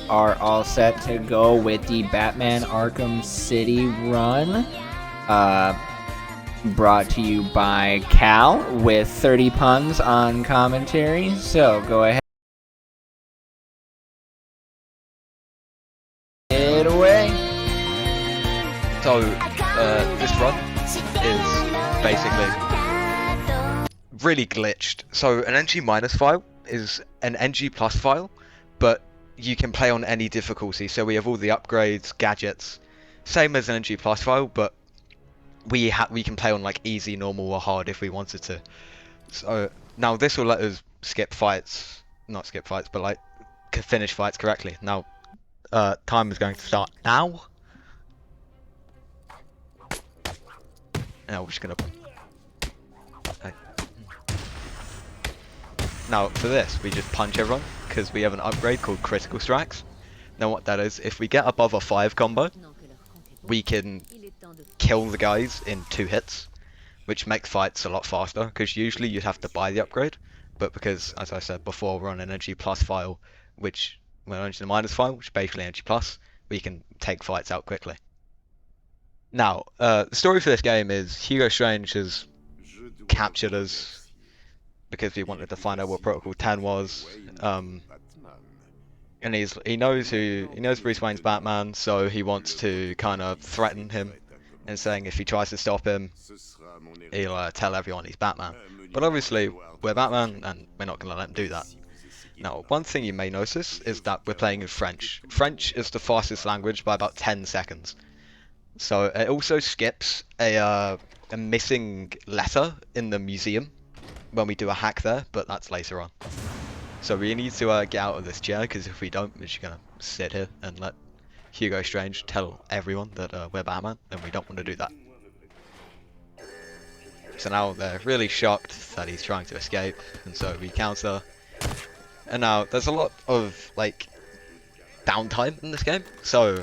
are all set to go with the Batman Arkham City run. Uh, Brought to you by Cal with 30 puns on commentary. So go ahead. It away. So, this run is basically really glitched. So, an NG minus file is an NG plus file, but you can play on any difficulty. So, we have all the upgrades, gadgets, same as an NG plus file, but we can play on like easy, normal, or hard if we wanted to. So, now this will let us skip fights, not skip fights, but like finish fights correctly. Now, time is going to start now. Now we're just gonna. Now for this, we just punch everyone because we have an upgrade called Critical Strikes. Now what that is, if we get above a 5 combo, we can kill the guys in 2 hits, which makes fights a lot faster. Because usually you'd have to buy the upgrade, but because, as I said before, we're on an Energy Plus file, which we're on the minus file, which is basically Energy Plus, we can take fights out quickly. Now, the story for this game is Hugo Strange has captured us because we wanted to find out what Protocol 10 was, and he knows Bruce Wayne's Batman, so he wants to kind of threaten him and saying if he tries to stop him, he'll tell everyone he's Batman. But obviously, we're Batman, and we're not going to let him do that. Now, one thing you may notice is that we're playing in French. French is the fastest language by about 10 seconds. So it also skips a missing letter in the museum when we do a hack there, but that's later on. So we need to get out of this chair, because if we don't, we're just gonna sit here and let Hugo Strange tell everyone that we're Batman, and we don't want to do that. So now they're really shocked that he's trying to escape, and so we counter. And now there's a lot of like downtime in this game, so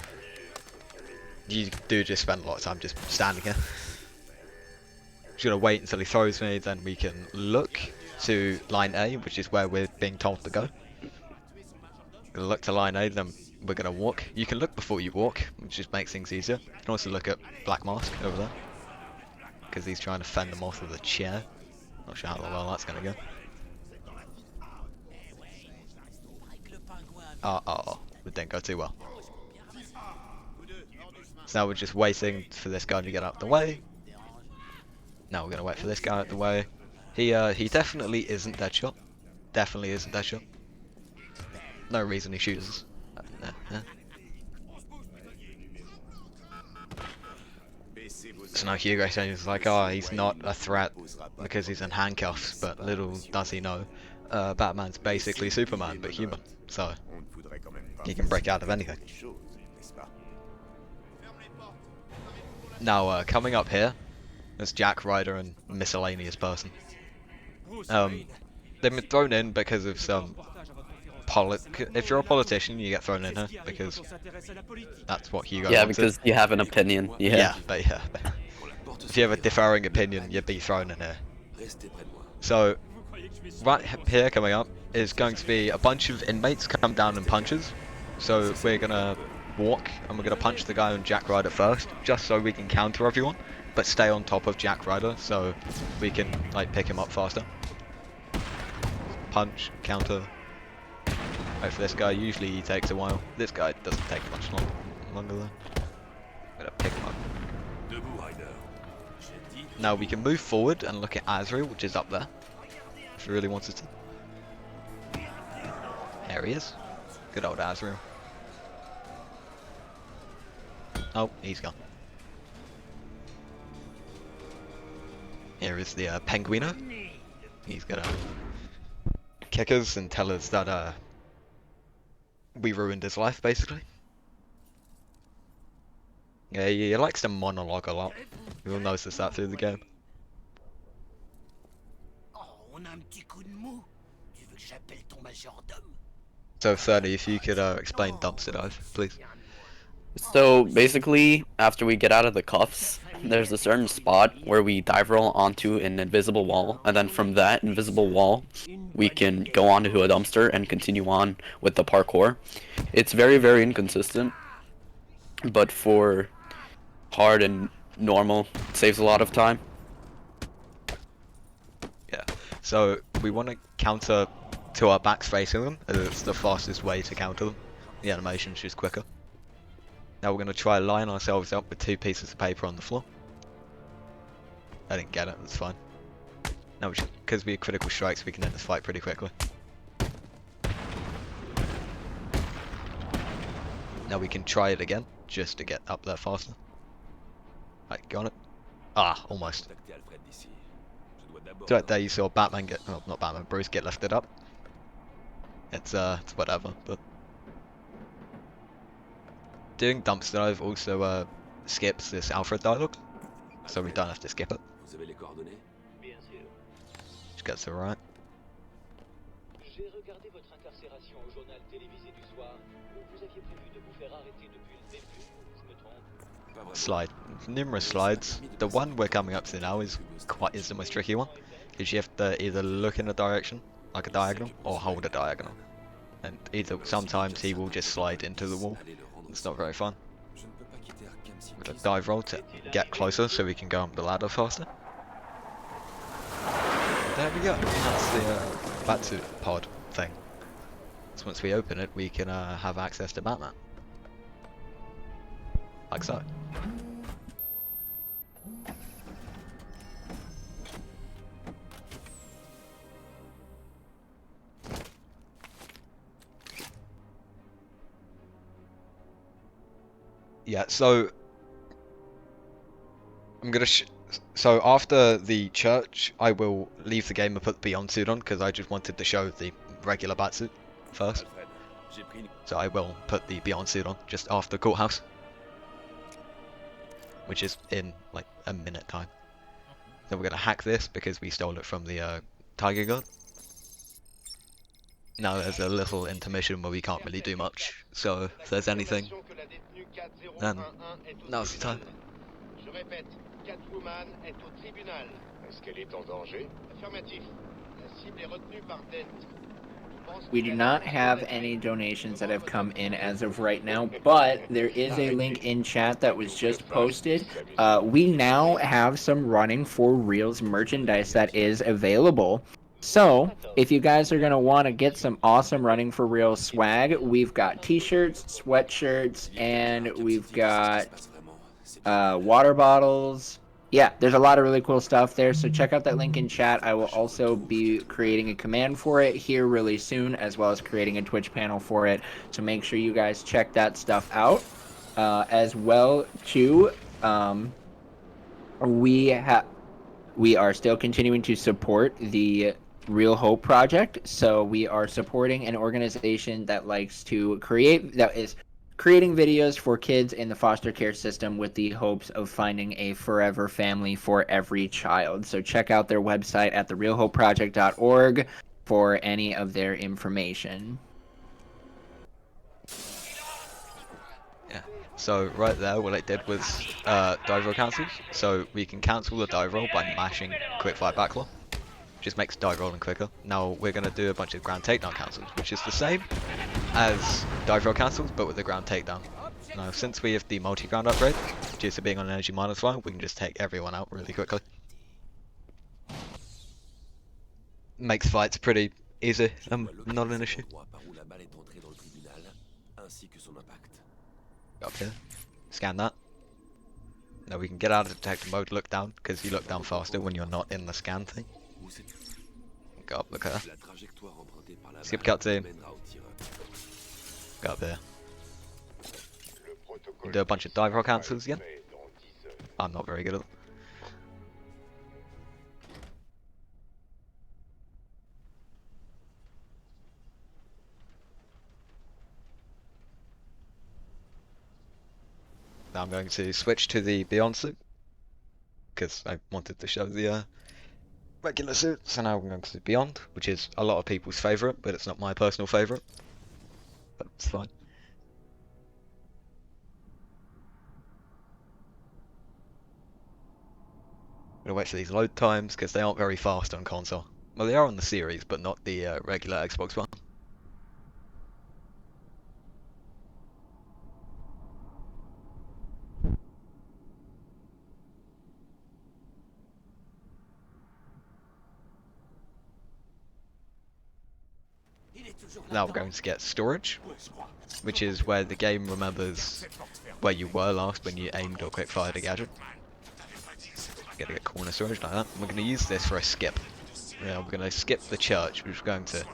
you do just spend a lot of time just standing here. Just gonna wait until he throws me, then we can look to line A, which is where we're being told to go. Gonna look to line A, then we're gonna walk. You can look before you walk, which just makes things easier. You can also look at Black Mask over there, because he's trying to fend them off with a chair. Not sure how well that's gonna go. It didn't go too well. So now we're just waiting for this guy to get out of the way. Now we're gonna wait for this guy out of the way. He definitely isn't Deadshot. Definitely isn't Deadshot. No reason he shoots us. So now Hugo Strange is like, oh, he's not a threat because he's in handcuffs, but little does he know, Batman's basically Superman, but human, so he can break out of anything. Now, coming up here, there's Jack Ryder and miscellaneous person. They've been thrown in because of some if you're a politician, you get thrown in here because that's what Hugo Yeah, wanted. because you have an opinion. Yeah, but if you have a differing opinion, you'd be thrown in here. So, right here coming up is going to be a bunch of inmates come down in punches. So we're gonna walk and we're gonna punch the guy on Jack Ryder first, just so we can counter everyone, but stay on top of Jack Ryder so we can like pick him up faster. Punch, counter. Wait for this guy. Usually he takes a while. This guy doesn't take much longer though. I'm gonna pick him up. Now we can move forward and look at Azrael, which is up there, if we really wanted to. There he is. Good old Azrael. Oh, he's gone. Here is the Penguino. He's gonna kick us and tell us that we ruined his life, basically. Yeah, he likes to monologue a lot. You'll notice that through the game. So 30, if you could explain dumpster dive, please. So basically, after we get out of the cuffs, there's a certain spot where we dive roll onto an invisible wall, and then from that invisible wall, we can go onto a dumpster and continue on with the parkour. It's very, very inconsistent, but for hard and normal, it saves a lot of time. Yeah. So we want to counter to our backs facing them, as it's the fastest way to counter them. The animation's just quicker. Now we're going to try line ourselves up with 2 pieces of paper on the floor. I didn't get it, that's fine. Now, because we have critical strikes, we can end this fight pretty quickly. Now we can try it again, just to get up there faster. Right, got it. Ah, almost. So right there you saw Batman get, oh, not Batman, Bruce get lifted up. It's whatever, but... Doing dumpster dive also skips this Alfred dialogue, so we don't have to skip it. Just gets it right. Slide. Numerous slides. The one we're coming up to now is the most tricky one, because you have to either look in a direction, like a diagonal, or hold a diagonal. And sometimes he will just slide into the wall. It's not very fun. With a dive roll to get closer so we can go up the ladder faster. There we go. That's the Batsuit pod thing. So once we open it, we can have access to Batman. Like so. Yeah, so I'm gonna so after the church, I will leave the game and put the Beyond suit on, because I just wanted to show the regular Batsuit first. So I will put the Beyond suit on just after courthouse, which is in like a minute time. Then we're gonna hack this because we stole it from the Tiger Guard. Now there's a little intermission where we can't really do much, so if there's anything, then now's the time. We do not have any donations that have come in as of right now, but there is a link in chat that was just posted. We now have some running for Reels merchandise that is available. So, if you guys are going to want to get some awesome Running for Real swag, we've got t-shirts, sweatshirts, and we've got water bottles. Yeah, there's a lot of really cool stuff there, so check out that link in chat. I will also be creating a command for it here really soon, as well as creating a Twitch panel for it, so make sure you guys check that stuff out. As well, too, we are still continuing to support the Real Hope Project, so we are supporting an organization that likes to creating videos for kids in the foster care system with the hopes of finding a forever family for every child. So check out their website at therealhopeproject.org for any of their information. Yeah. So right there, what I did was dive roll cancels. So we can cancel the dive roll by mashing quickfire backlaw. Just makes dive rolling quicker. Now we're going to do a bunch of ground takedown cancels, which is the same as dive roll cancels, but with the ground takedown. Now, since we have the multi-ground upgrade, due to being on energy -1, we can just take everyone out really quickly. Makes fights pretty easy, not an issue. Go up here, scan that. Now we can get out of detector mode, look down, because you look down faster when you're not in the scan thing. Go up, look at that. Skip cutscene. Go up there. Do a bunch of dive roll cancels again. I'm not very good at them. Now I'm going to switch to the Beyond suit, because I wanted to show the regular suit. So now I'm going to Beyond, which is a lot of people's favourite, but it's not my personal favourite. But it's fine. Gonna wait for these load times because they aren't very fast on console. Well, they are on the series, but not the regular Xbox One. Now we're going to get storage, which is where the game remembers where you were last when you aimed or quick fired a gadget. Gotta get corner storage like that. We're going to use this for a skip. Yeah, we're going to skip the church, which we're going to.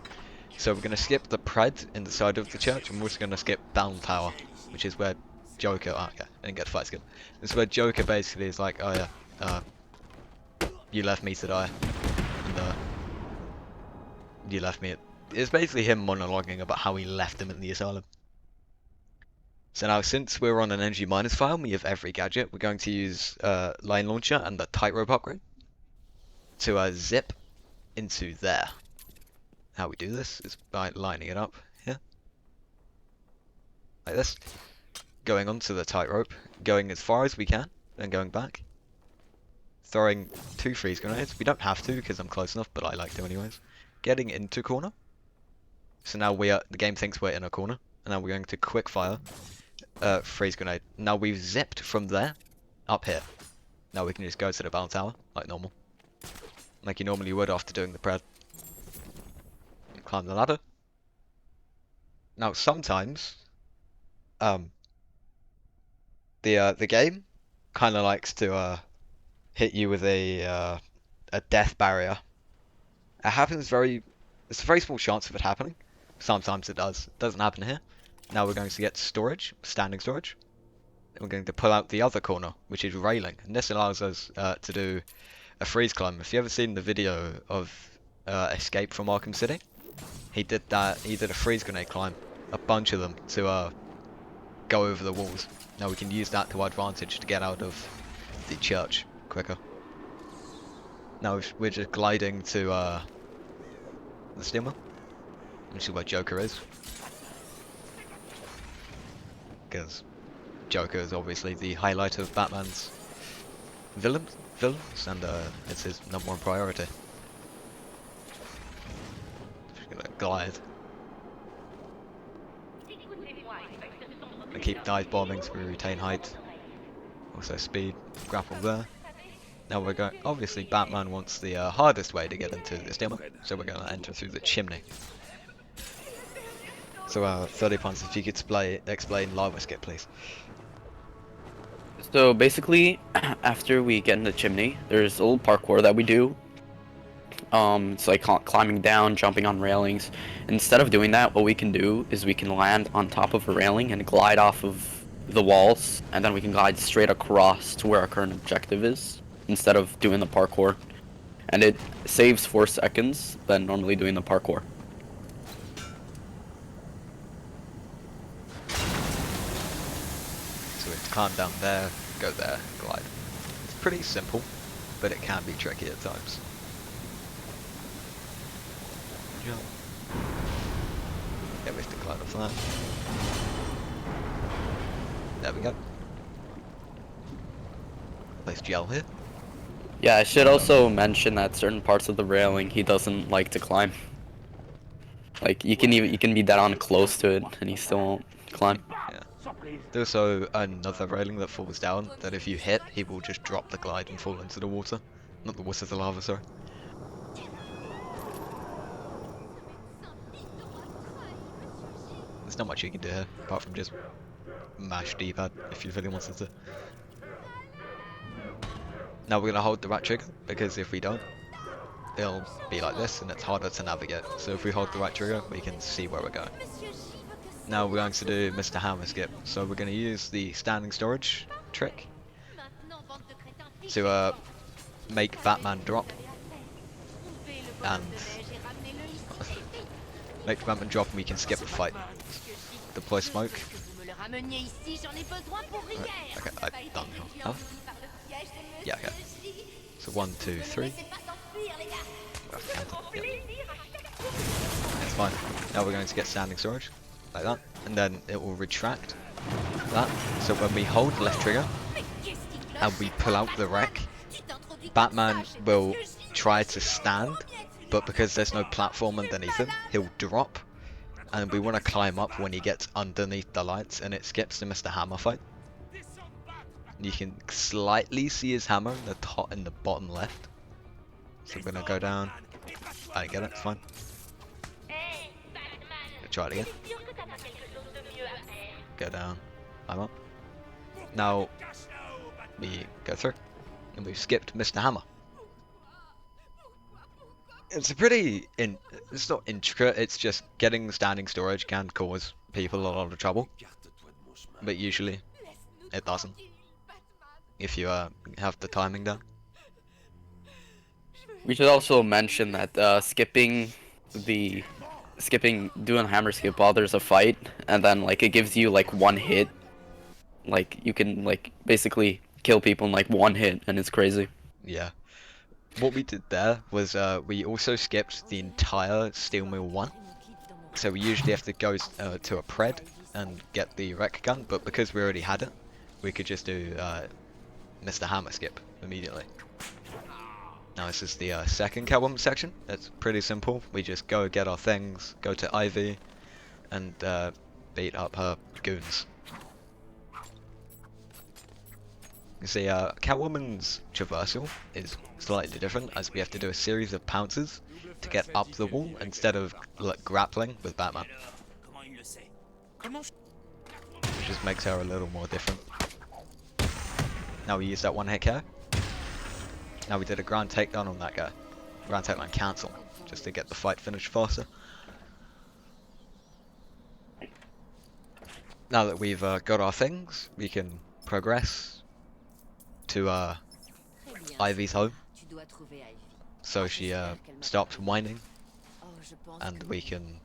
So we're going to skip the pred in the side of the church, and we're also going to skip Down Tower, which is where Joker. Oh yeah, I didn't get the fight skip. This is where Joker basically is like, oh yeah, you left me to die, and you left me. It's basically him monologuing about how he left him in the asylum. So now, since we're on an energy minus file, we have every gadget. We're going to use line launcher and the tightrope upgrade to zip into there. How we do this is by lining it up here, like this, going onto the tightrope, going as far as we can, then going back, throwing 2 freeze grenades. We don't have to because I'm close enough, but I like to anyways. Getting into corner. So now the game thinks we're in a corner, and now we're going to quick fire freeze grenade. Now we've zipped from there up here. Now we can just go to the bound tower like normal, like you normally would after doing the pred. Climb the ladder. Now sometimes the game kind of likes to hit you with a death barrier. It happens it's a very small chance of it happening. Sometimes it does. It doesn't happen here. Now we're going to get storage, standing storage. And we're going to pull out the other corner, which is railing. And this allows us to do a freeze climb. If you've ever seen the video of Escape from Arkham City, he did that. He did a freeze grenade climb, a bunch of them, to go over the walls. Now we can use that to our advantage to get out of the church quicker. Now we're just gliding to the steel mill, which is where Joker is. Because Joker is obviously the highlight of Batman's villains, and it's his #1 priority. Just gonna glide. And keep dive bombing so we retain height. Also speed, grapple there. Now we're going, obviously Batman wants the hardest way to get into the steel mill, so we're going to enter through the chimney. So 30 pounds, if you could explain lava skip, please. So basically, after we get in the chimney, there's a little parkour that we do. It's like climbing down, jumping on railings. Instead of doing that, what we can do is we can land on top of a railing and glide off of the walls, and then we can glide straight across to where our current objective is, instead of doing the parkour. And it saves 4 seconds than normally doing the parkour. So we have to climb down there, go there, glide. It's pretty simple, but it can be tricky at times. Jump. Yeah, we have to glide off that. There we go. Place gel here. Yeah, I should also mention that certain parts of the railing he doesn't like to climb. Like you can be dead on close to it and he still won't climb. Yeah. There's also another railing that falls down that if you hit, he will just drop the glide and fall into the water. Not the water, the lava, sorry. There's not much you can do here, apart from just mash D-pad if you really wanted to. Now we're going to hold the right trigger, because if we don't, it'll be like this and it's harder to navigate. So if we hold the right trigger, we can see where we're going. Now we're going to do Mr. Hammer skip. So we're going to use the standing storage trick to make Batman drop. And make Batman drop and we can skip the fight. Deploy smoke. Okay, I don't know. Huh? Yeah, okay. So 1, 2, 3. Yep. It's fine. Now we're going to get standing storage, like that, and then it will retract that. So when we hold the left trigger and we pull out the wreck, Batman will try to stand, but because there's no platform underneath him, he'll drop. And we want to climb up when he gets underneath the lights, and it skips to Mr. Hammer fight. You can slightly see his hammer in the top, in the bottom left. So we're gonna go down. I didn't get it, it's fine. Try it again. Go down, climb up. Now we go through, and we've skipped Mr. Hammer. It's a pretty it's not intricate, it's just getting standing storage can cause people a lot of trouble. But usually it doesn't, if you have the timing down. We should also mention that doing a hammer skip while there's a fight, and then like it gives you like one hit. Like you can like basically kill people in like one hit, and it's crazy. Yeah. What we did there was we also skipped the entire Steel Mill 1. So we usually have to go to a pred and get the wreck gun, but because we already had it, we could just do Mr. Hammer skip immediately. Now this is the second Catwoman section. It's pretty simple. We just go get our things, go to Ivy, and beat up her goons. You see, Catwoman's traversal is slightly different, as we have to do a series of pounces to get up the wall instead of like, grappling with Batman. Which just makes her a little more different. Now we use that one hit KO. Now we did a grand takedown on that guy. Grand takedown cancel, just to get the fight finished faster. Now that we've got our things, we can progress to Ivy's home, so she stops whining, and we can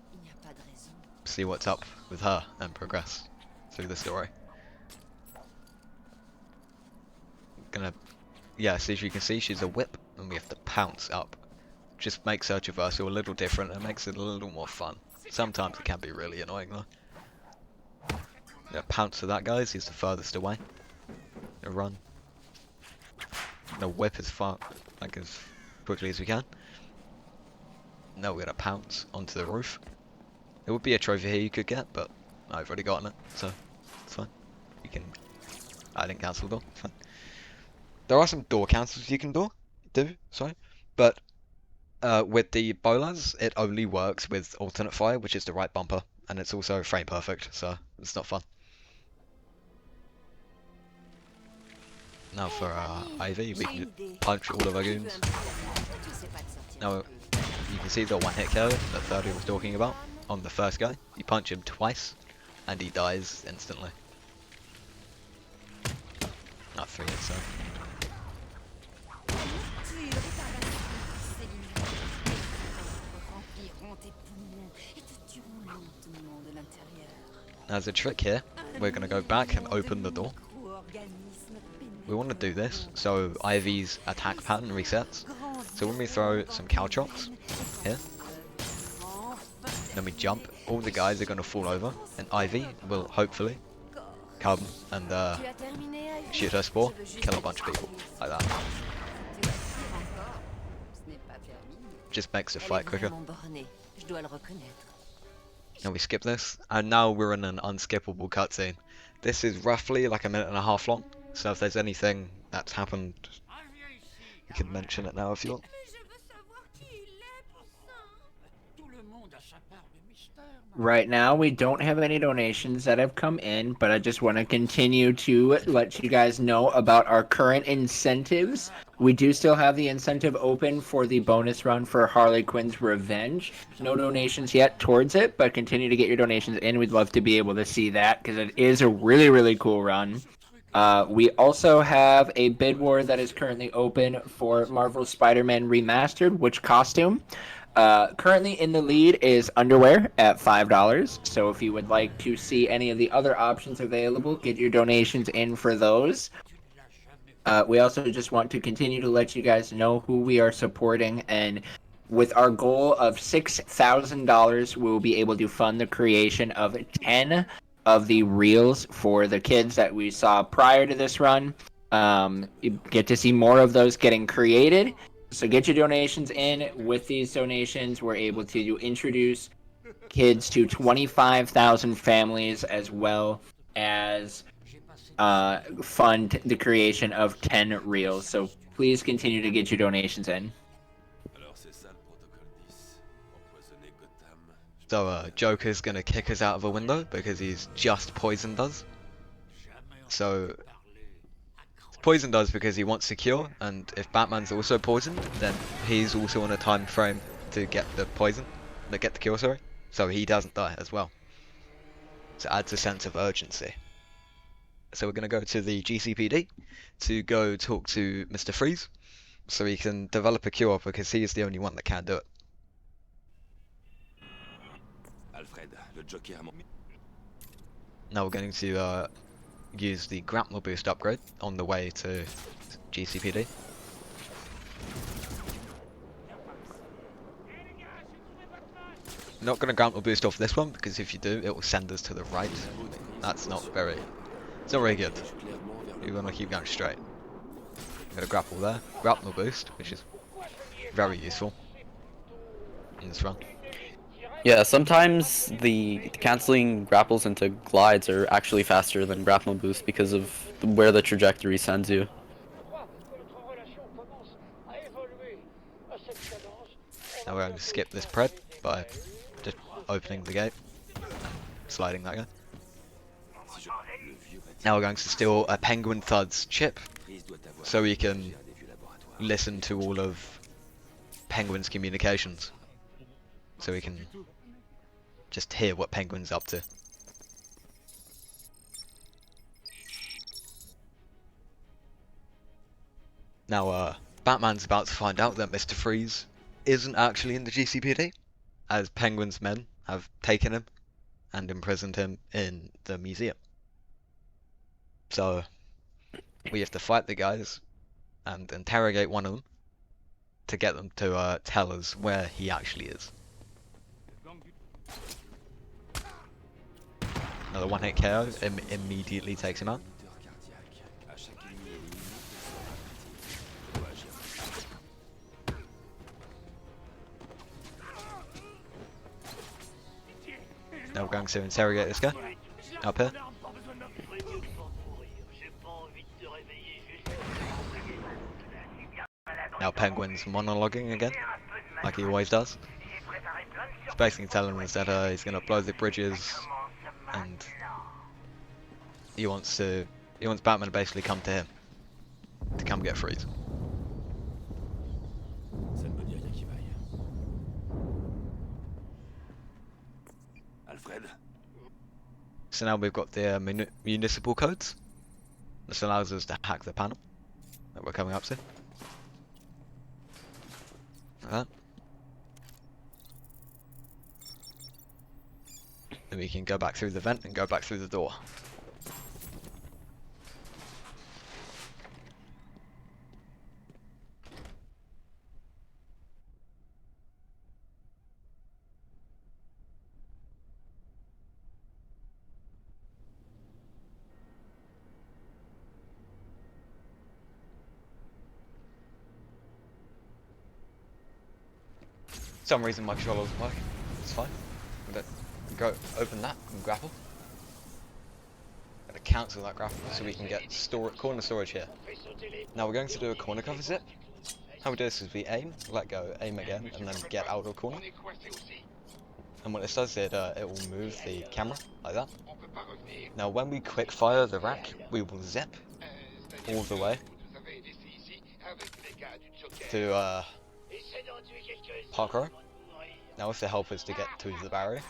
see what's up with her and progress through the story. Yeah, so as you can see, she's a whip, and we have to pounce up. Just makes her traversal a little different, and makes it a little more fun. Sometimes it can be really annoying though. Yeah, pounce to that guy, he's the furthest away. Run. The whip as far, like as quickly as we can. Now we're gonna pounce onto the roof. There would be a trophy here you could get, but I've already gotten it, so it's fine. You can. I didn't cancel the door. It's fine. There are some door cancels you can do, sorry, but with the bolas, it only works with alternate fire, which is the right bumper, and it's also frame perfect, so it's not fun. Now for Ivy, we can punch all of our goons. Now you can see the one hit KO that 30 was talking about on the first guy. You punch him twice and he dies instantly. Not 3 hits though. Now there's a trick here. We're gonna go back and open the door. We want to do this so Ivy's attack pattern resets. So when we throw some caltrops here, then we jump, all the guys are going to fall over, and Ivy will hopefully come and shoot her spore, kill a bunch of people, like that. Just makes the fight quicker. Now we skip this, and now we're in an unskippable cutscene. This is roughly like a minute and a half long. So if there's anything that's happened, you can mention it now if you want. Right now, we don't have any donations that have come in, but I just want to continue to let you guys know about our current incentives. We do still have the incentive open for the bonus run for Harley Quinn's Revenge. No donations yet towards it, but continue to get your donations in. We'd love to be able to see that because it is a really, really cool run. We also have a bid war that is currently open for Marvel Spider-Man Remastered. Which costume? Currently in the lead is underwear at $5. So if you would like to see any of the other options available, get your donations in for those. We also just want to continue to let you guys know who we are supporting, and with our goal of $6,000, we will be able to fund the creation of 10 of the reels for the kids that we saw prior to this run. You get to see more of those getting created. So get your donations in. With these donations, we're able to introduce kids to 25,000 families, as well as fund the creation of 10 reels. So please continue to get your donations in. So Joker's gonna kick us out of a window because he's just poisoned us. So poisoned us because he wants to cure, and if Batman's also poisoned, then he's also on a time frame to get the poison, to get the cure, sorry. So he doesn't die as well. So it adds a sense of urgency. So we're gonna go to the GCPD to go talk to Mr. Freeze, so he can develop a cure because he is the only one that can do it. Now we're going to use the grapple boost upgrade on the way to GCPD. Not going to grapple boost off this one because if you do, it will send us to the right. That's not very, it's not very good. You want to keep going straight. I'm going to grapple there, grapple boost, which is very useful in this run. Yeah, sometimes the canceling grapples into glides are actually faster than grapple boost because of where the trajectory sends you. Now we're going to skip this pred by just opening the gate, sliding that guy. Now we're going to steal a Penguin Thud's chip, so we can listen to all of Penguin's communications. So we can just hear what Penguin's up to. Now, Batman's about to find out that Mr. Freeze isn't actually in the GCPD, as Penguin's men have taken him and imprisoned him in the museum. So, we have to fight the guys and interrogate one of them to get them to tell us where he actually is. Another one-hit KO immediately takes him out. Now we're going to interrogate this guy up here. Now Penguin's monologuing again, like he always does. He's basically telling us that he's going to blow the bridges, and he wants Batman to basically come to him to come get Freeze. So now we've got the municipal codes. This allows us to hack the panel that we're coming up to. Like that. Then we can go back through the vent and go back through the door. For some reason my controller doesn't work. It's fine. I'm gonna go open that and grapple. I'm gonna cancel that grapple so we can get corner storage here. Now we're going to do a corner cover zip. How we do this is we aim, let go, aim again, and then get out of the corner. And what this does, it will move the camera like that. Now when we quick fire the rack, we will zip all the way to Parkour. Now if the help is to get to the Bowery.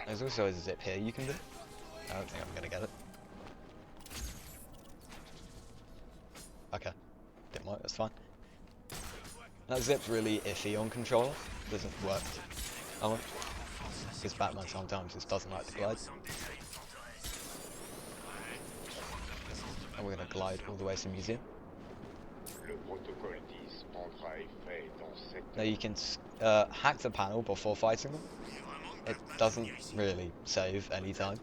There's also a zip here you can do. I don't think I'm gonna get it. Okay, didn't work, that's fine. That zip's really iffy on controller, doesn't work. Oh, because Batman sometimes just doesn't like to glide. And we're gonna glide all the way to the museum. Now you can hack the panel before fighting them. It doesn't really save any time.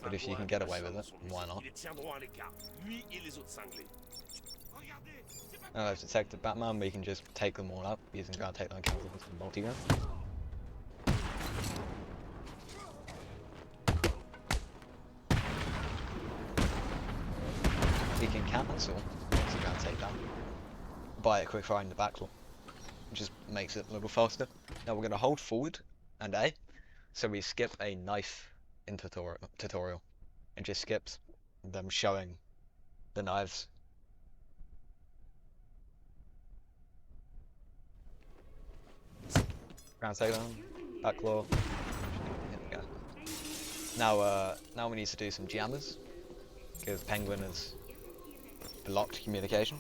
but if you can get away with it, why not? Now I've detected Batman, we can just take them all up using ground takedown counters and multi-gun. We can cancel the ground takedown by a quick fire in the backfloor. It just makes it a little faster. Now we're going to hold forward and A, so we skip a knife in tutorial. It just skips them showing the knives. Ground takedown, backfloor. Here we go. Now we need to do some jammers because Penguin has blocked communication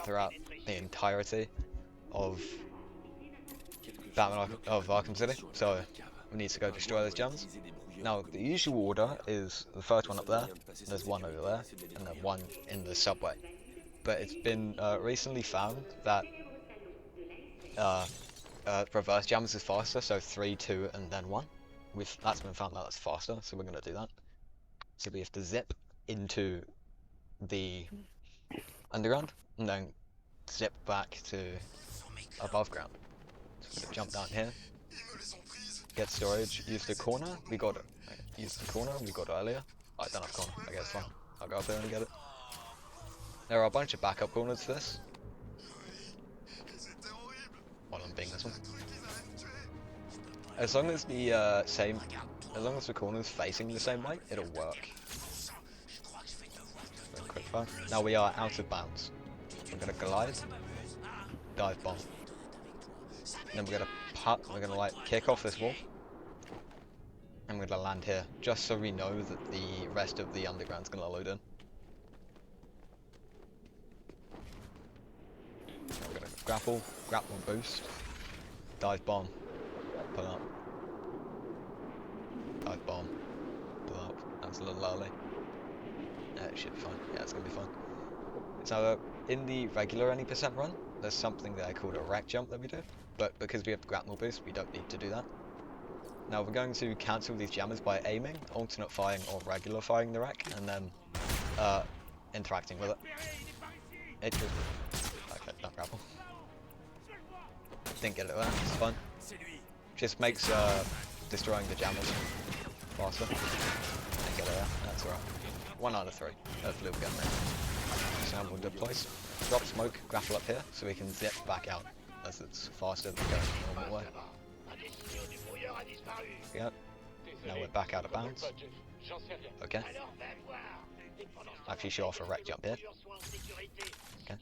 throughout the entirety of Arkham City, so we need to go destroy those jammers. Now the usual order is the first one up there, there's one over there, and then one in the subway. But it's been recently found that reverse jammers is faster, so 3, 2, and then 1. That's been found that that's faster, so we're gonna do that. So we have to zip into the underground and then zip back to above ground. So we're gonna jump down here, get storage, use the corner. We got it. Use the corner we got earlier. Oh, I don't have corner. I guess fine. I'll go up there and get it. There are a bunch of backup corners to this. One of them being this one. As long as the as long as the corner's facing the same way, it'll work. Quick fire. Now we are out of bounds. We're gonna glide, dive bomb. Then we're gonna putt. We're gonna like kick off this wall, and we're gonna land here, just so we know that the rest of the underground's gonna load in. We're gonna grapple boost, dive bomb, pull up, dive bomb, pull up. That's a little early. Yeah, it should be fine. Yeah, it's gonna be fine. So in the regular any percent run, there's something there called a rack jump that we do, but because we have the grapple boost, we don't need to do that. Now we're going to cancel these jammers by aiming, alternate firing, or regular firing the rack, and then interacting with it. It just... okay, not grapple. Didn't get it there, it's fine. Just makes destroying the jammers faster. Didn't get it there, that's alright. 1 out of 3. Hopefully we'll get there. So we'll deploy, drop smoke, grapple up here, so we can zip back out, as it's faster than going the normal way. Yep. Now we're back out of bounds. Okay. Actually show off a wreck jump here. Okay.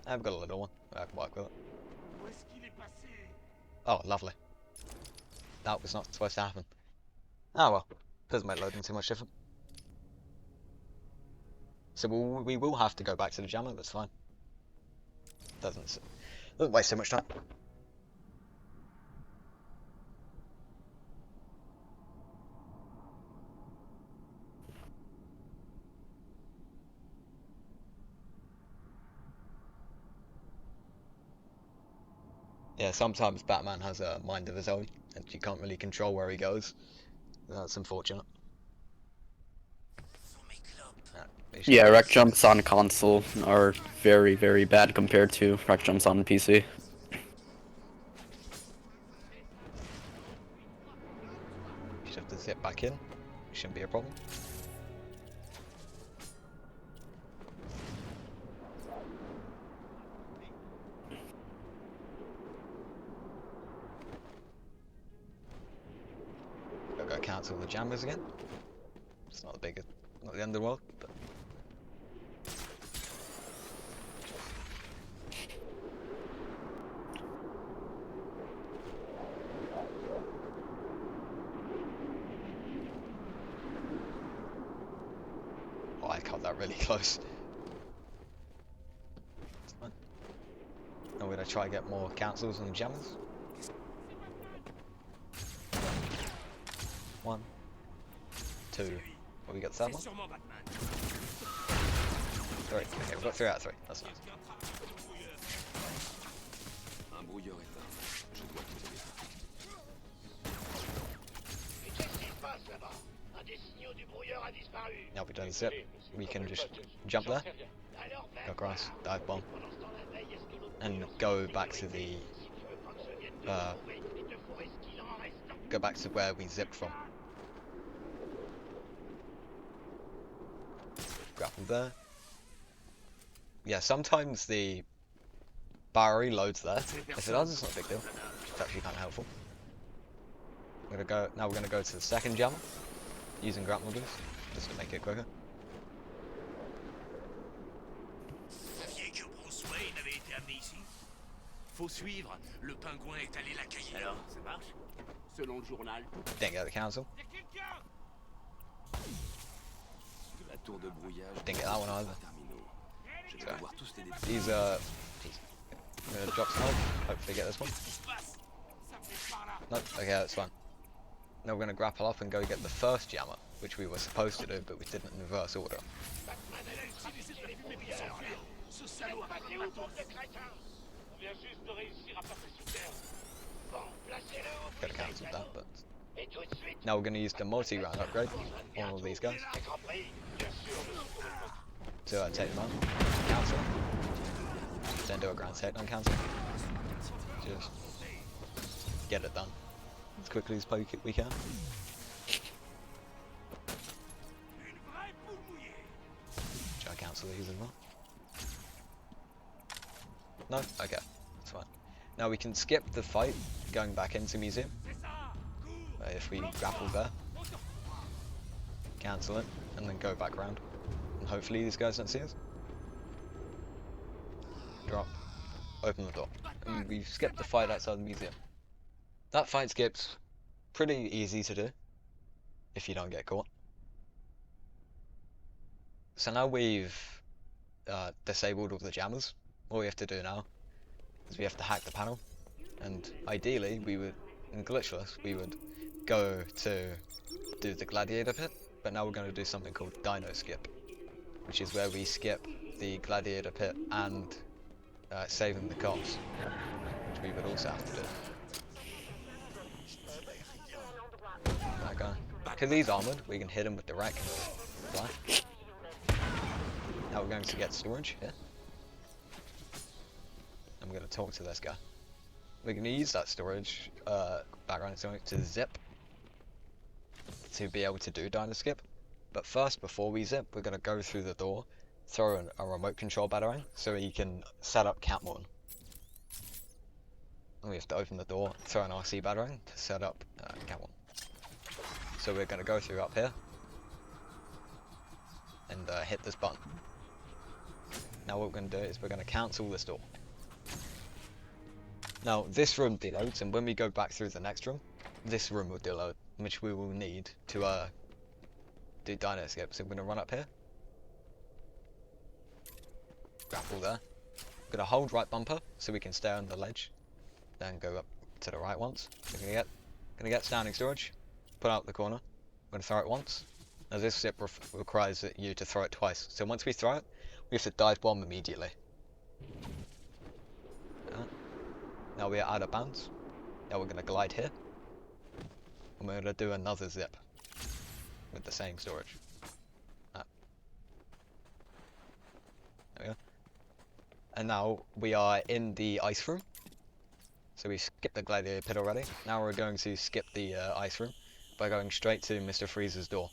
I've got a little one. I can work with it. Oh, lovely. That was not supposed to happen. Oh well. Doesn't make loading too much different. So we will have to go back to the jammer, that's fine. Doesn't waste so much time. Yeah, sometimes Batman has a mind of his own, and you can't really control where he goes. That's unfortunate. Yeah, rec jumps on console are very, very bad compared to rec jumps on PC. Just have to zip back in. Shouldn't be a problem. I'll go cancel the jammers again. It's not the end of the world, but oh, I cut that really close. It's fine. I'm gonna try and get more cancels on the jammers. 1, 2. What we got? 7? 3. Okay, we've got 3 out of 3. That's nice. Now we've done a zip, we can just jump there, go across, dive bomb, and go back to the where we zipped from. Grapple there. Yeah, sometimes the battery loads there. If it does, it's not a big deal. It's actually kind of helpful. We're gonna go to the second jammer using grapple boost just to make it quicker. Saviez que Bruce Wayne avait été amené ici? Faut suivre. Le pingouin est allé la cueillir. Alors, ça marche? Selon le journal. Didn't get the council. De la tour de brouillage. Didn't get that one either. Je vais voir tous les détails. These I'm gonna drop some health, hopefully get this one. Nope, okay, that's fine. Now we're gonna grapple up and go get the first jammer, which we were supposed to do, but we didn't in reverse order. Could have cancelled that, but now we're gonna use the multi-round upgrade on all these guys. So take them out, cancel, then do a grand takedown cancel. Just get it done as quickly as we can. Try to cancel these as well. No? Okay, that's fine. Now we can skip the fight going back into museum. If we grapple there, cancel it, and then go back around. And hopefully these guys don't see us. Drop. Open the door. And we've skipped the fight outside the museum. That fight skip's pretty easy to do if you don't get caught. So now we've disabled all the jammers. All we have to do now is we have to hack the panel, and ideally we would, in glitchless, we would go to do the gladiator pit, but now we're going to do something called dino skip, which is where we skip the gladiator pit and saving the cops, which we would also have to do. That guy. Because he's armoured, we can hit him with the rack and fly. Now we're going to get storage here. And we're going to talk to this guy. We're going to use that storage, background storage, to zip. To be able to do dino skip. But first, before we zip, we're going to go through the door, throw a remote control batarang, so he can set up Catmorn. And we have to open the door, throw an RC batarang to set up Catmorn. So we're going to go through up here and hit this button. Now what we're going to do is we're going to cancel this door. Now this room deloads, and when we go back through the next room, this room will deload, which we will need to do dino skip. So we're going to run up here, grapple there, we're going to hold right bumper so we can stay on the ledge, then go up to the right once. We're going to get standing storage, put out the corner, we're going to throw it once. Now this zip requires you to throw it twice, so once we throw it, we have to dive bomb immediately. Now we are out of bounds. Now we're going to glide here, and we're going to do another zip with the same storage. There we go. And now we are in the ice room. So we skipped the gladiator pit already. Now we're going to skip the ice room by going straight to Mr. Freeze's door.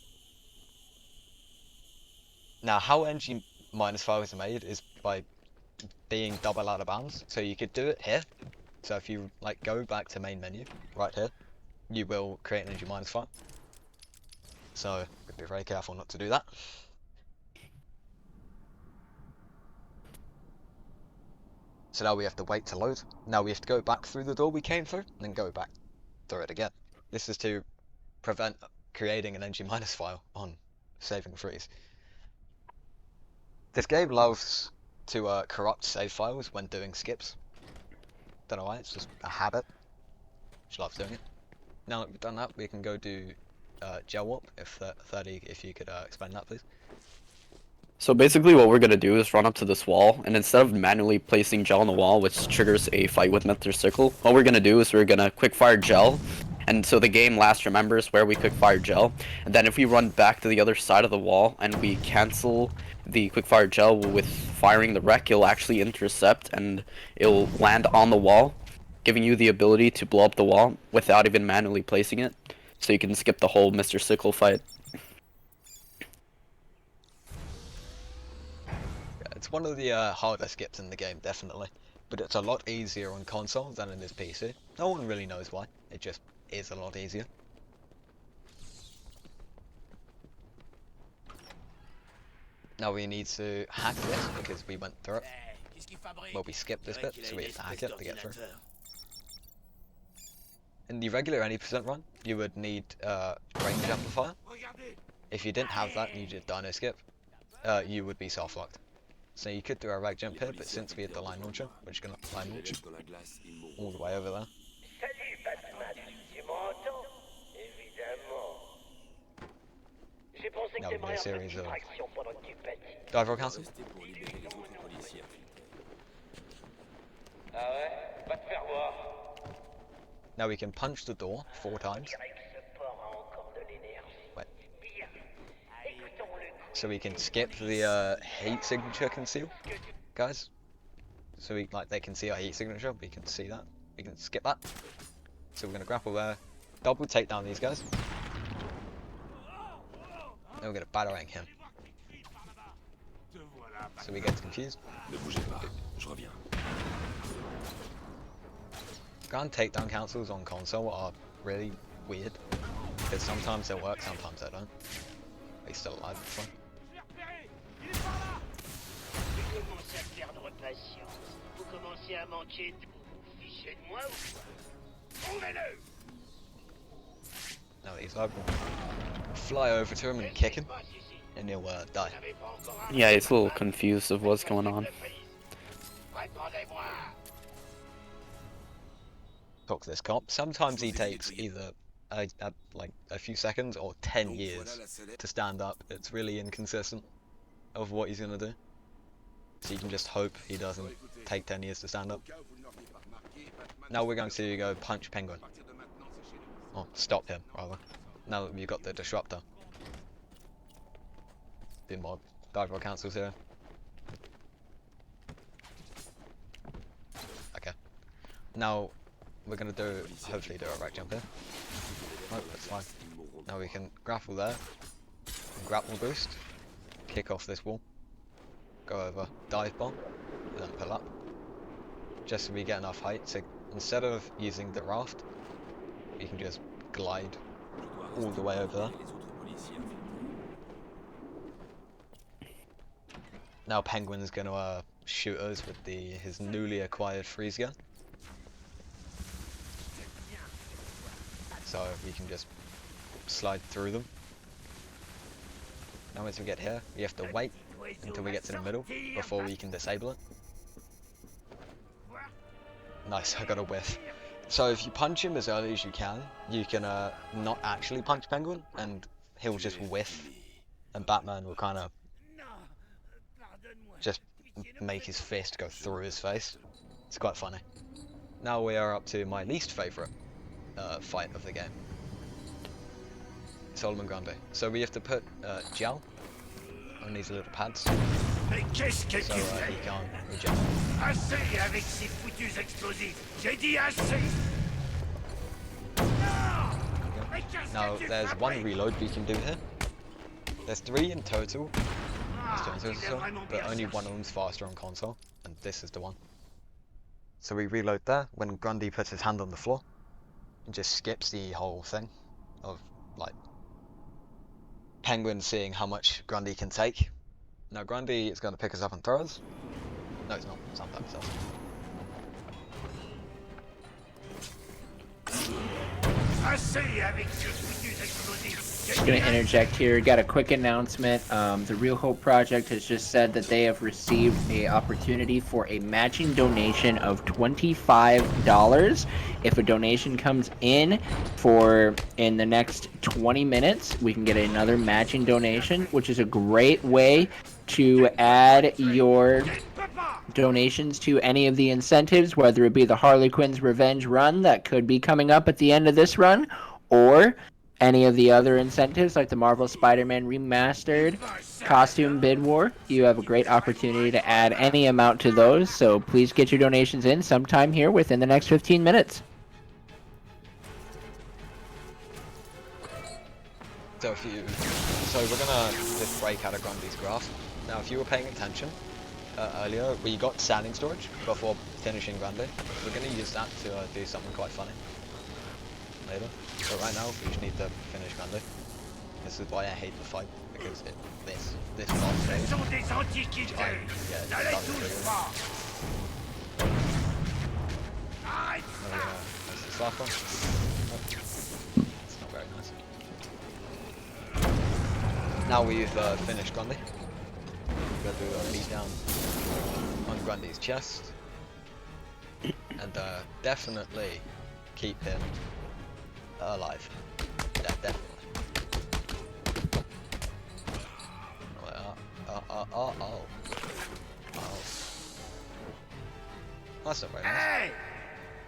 Now how NG -5 is made is by being double out of bounds. So you could do it here. So if you like go back to main menu right here, you will create an NG -5. So be very careful not to do that. So now we have to wait to load. Now we have to go back through the door we came through, and then go back through it again. This is to prevent creating an NG- file on saving freeze. This game loves to corrupt save files when doing skips. Don't know why, it's just a habit. She loves doing it. Now that we've done that, we can go do gel warp. If 30, if you could explain that, please. So basically what we're going to do is run up to this wall, and instead of manually placing gel on the wall, which triggers a fight with Mr. Circle, what we're going to do is we're going to quick fire gel, And so the game last remembers where we quickfire gel, and then if we run back to the other side of the wall and we cancel the quickfire gel with firing the wreck, it'll actually intercept and it'll land on the wall, giving you the ability to blow up the wall without even manually placing it. So you can skip the whole Mr. Sickle fight. It's one of the harder skips in the game, definitely. But it's a lot easier on console than it is PC. No one really knows why. It just is a lot easier. Now we need to hack this because we went through it. Well, we skipped this bit, so we have to hack it to get through. In the regular any percent run, you would need range amplifier. If you didn't have that and you did dino skip, you would be soft locked. So you could do a rag jump here, but since we had the line launcher, we're just gonna line launch all the way over there. Now we get a series of dive cancel. Now we can punch the door 4 times. Wait. So we can skip the heat signature conceal, guys. So they can see our heat signature, we can see that. We can skip that. So we're gonna grapple there, double take down these guys. Then we're gonna batarang him. So we get confused. Ground takedown cancels on console are really weird, because sometimes they work, sometimes they don't. He's still alive, it's fine. Now that he's live, we'll fly over to him and kick him, and he'll die. Yeah, he's a little confused of what's going on. Talk to this cop. Sometimes he takes either like a few seconds or 10 years to stand up. It's really inconsistent of what he's gonna do. So you can just hope he doesn't take 10 years to stand up. Now we're going to go punch Penguin. Oh, stop him rather. Now that we've got the disruptor. Do more dive roll cancels here. Okay. Now we're gonna hopefully do a right jump here. Oh, that's fine. Now we can grapple there, grapple boost, kick off this wall, go over, dive bomb, and then pull up. Just so we get enough height, so instead of using the raft, we can just glide all the way over there. Now Penguin's gonna shoot us with his newly acquired freeze gun. So we can just slide through them. Now once we get here, we have to wait until we get to the middle before we can disable it. Nice, I got a whiff. So if you punch him as early as you can not actually punch Penguin, and he'll just whiff, and Batman will kind of just make his fist go through his face. It's quite funny. Now we are up to my least favourite fight of the game. Solomon Grundy. So we have to put gel on these little pads so he can't reject. Assez avec ces foutus explosifs. J'ai dit assez. Now there's one reload we can do here. There's 3 in total, but only one of them's faster on console, and this is the one. So we reload there when Grundy puts his hand on the floor and just skips the whole thing of like Penguin seeing how much Grundy can take. Now Grundy is going to pick us up and throw us. No, it's not. It's not by himself. Just gonna interject here. Got a quick announcement. The Real Hope Project has just said that they have received an opportunity for a matching donation of $25. If a donation comes in in the next 20 minutes, we can get another matching donation, which is a great way to add your donations to any of the incentives, whether it be the Harley Quinn's Revenge run that could be coming up at the end of this run, or any of the other incentives like the Marvel Spider-Man Remastered costume bid war, you have a great opportunity to add any amount to those. So please get your donations in sometime here within the next 15 minutes. So we're gonna just break out of Grundy's graph. Now, if you were paying attention earlier, we got standing storage before finishing Grundy. We're gonna use that to do something quite funny later. But right now, we just need to finish Grundy. This is why I hate the fight, because this boss stage, Ce sont des antiquités. N'allez tous pas. Arrête ça. That's the last one. Oh, it's not very nice. Now we've finished Grundy. We're going to do a beat down on Grundy's chest. And definitely keep him alive. Yeah, definitely. Oh. That's not very nice. Hey!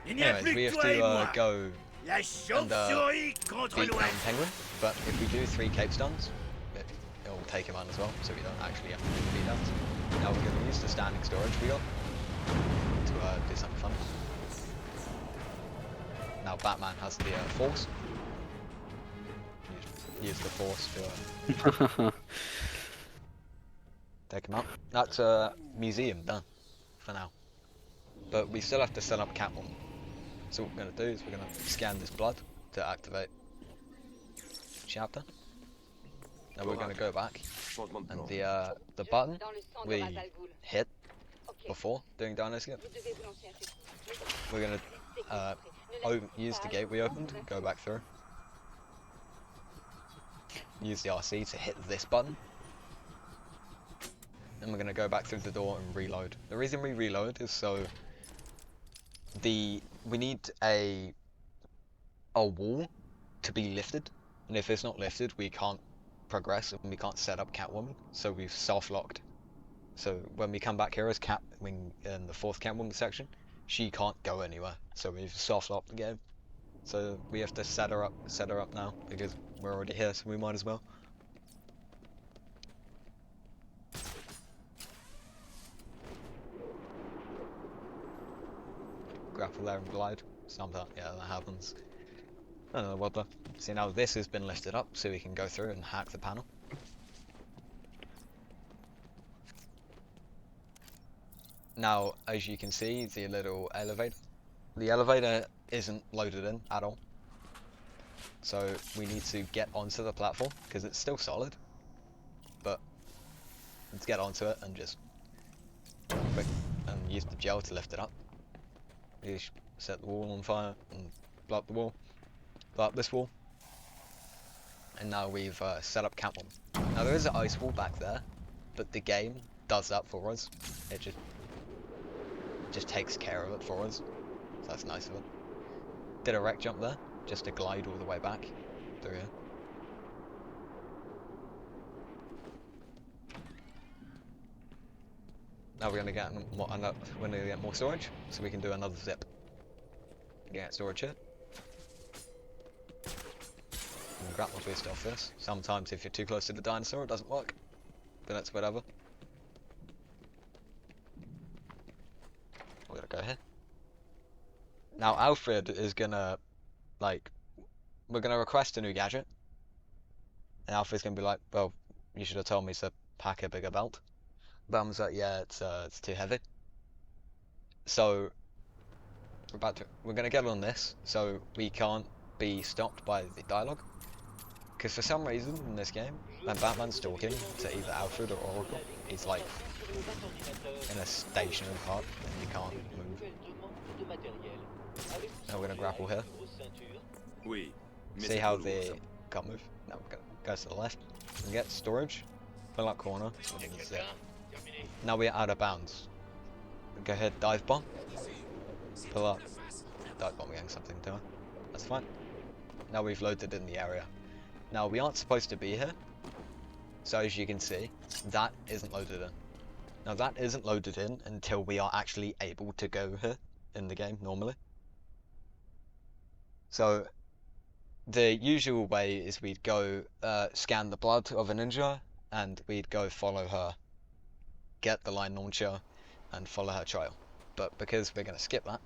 Il n'y a Anyways, plus we que have toi et to moi. go La chauve-souris contre beat l'ouest. down Penguin, but if we do 3 cape stuns, it'll take him on as well, so we don't actually have to do beat downs. Now we're going to use the standing storage we got to do something fun. Now Batman has the force. Use the force to take him out. That's a museum done for now. But we still have to set up Catwoman. So what we're going to do is we're going to scan this blood to activate chapter. Now we're going to go back, and the button we hit before doing Dino Skip, we're going to use the gate we opened, go back through, use the RC to hit this button, and we're going to go back through the door and reload. The reason we reload is so we need a wall to be lifted, and if it's not lifted we can't progress and we can't set up Catwoman, so we've soft locked. So when we come back here as Catwoman in the 4th Catwoman section, she can't go anywhere, so we've soft locked the game. So we have to set her up now because we're already here, so we might as well. Grapple there and glide. Sometimes, yeah, that happens. I don't know what the. See, now this has been lifted up so we can go through and hack the panel. Now, as you can see, the little elevator. The elevator isn't loaded in at all. So we need to get onto the platform because it's still solid. But let's get onto it and just quick and use the gel to lift it up. You set the wall on fire and blow up the wall. Blow up this wall. And now we've set up Catwoman. Now there is an ice wall back there, but the game does that for us. It just takes care of it for us. So that's nice of it. Did a wreck jump there, just to glide all the way back through here. Now we're gonna get more storage, so we can do another zip. Get storage here. And grapple twist off this. Sometimes if you're too close to the dinosaur it doesn't work. But that's whatever. We're gonna go here. Now Alfred is gonna, we're gonna request a new gadget. And Alfred's gonna be like, well, you should have told me to pack a bigger belt. Bum's like, yeah, it's too heavy. So we're gonna get on this, so we can't be stopped by the dialogue. Because for some reason in this game, when Batman's talking to either Alfred or Oracle, he's like in a stationary part and you can't move. Now we're gonna grapple here. See how they can't move? Now we're gonna go to the left and get storage. Fill up corner. Now we're out of bounds. Go ahead, dive bomb. Pull up. Dive bomb getting something to her. That's fine. Now we've loaded in the area. Now we aren't supposed to be here. So as you can see, that isn't loaded in. Now that isn't loaded in until we are actually able to go here in the game normally. So the usual way is we'd go scan the blood of a ninja, and we'd go follow her, get the line launcher, and follow her trail. But because we're going to skip that,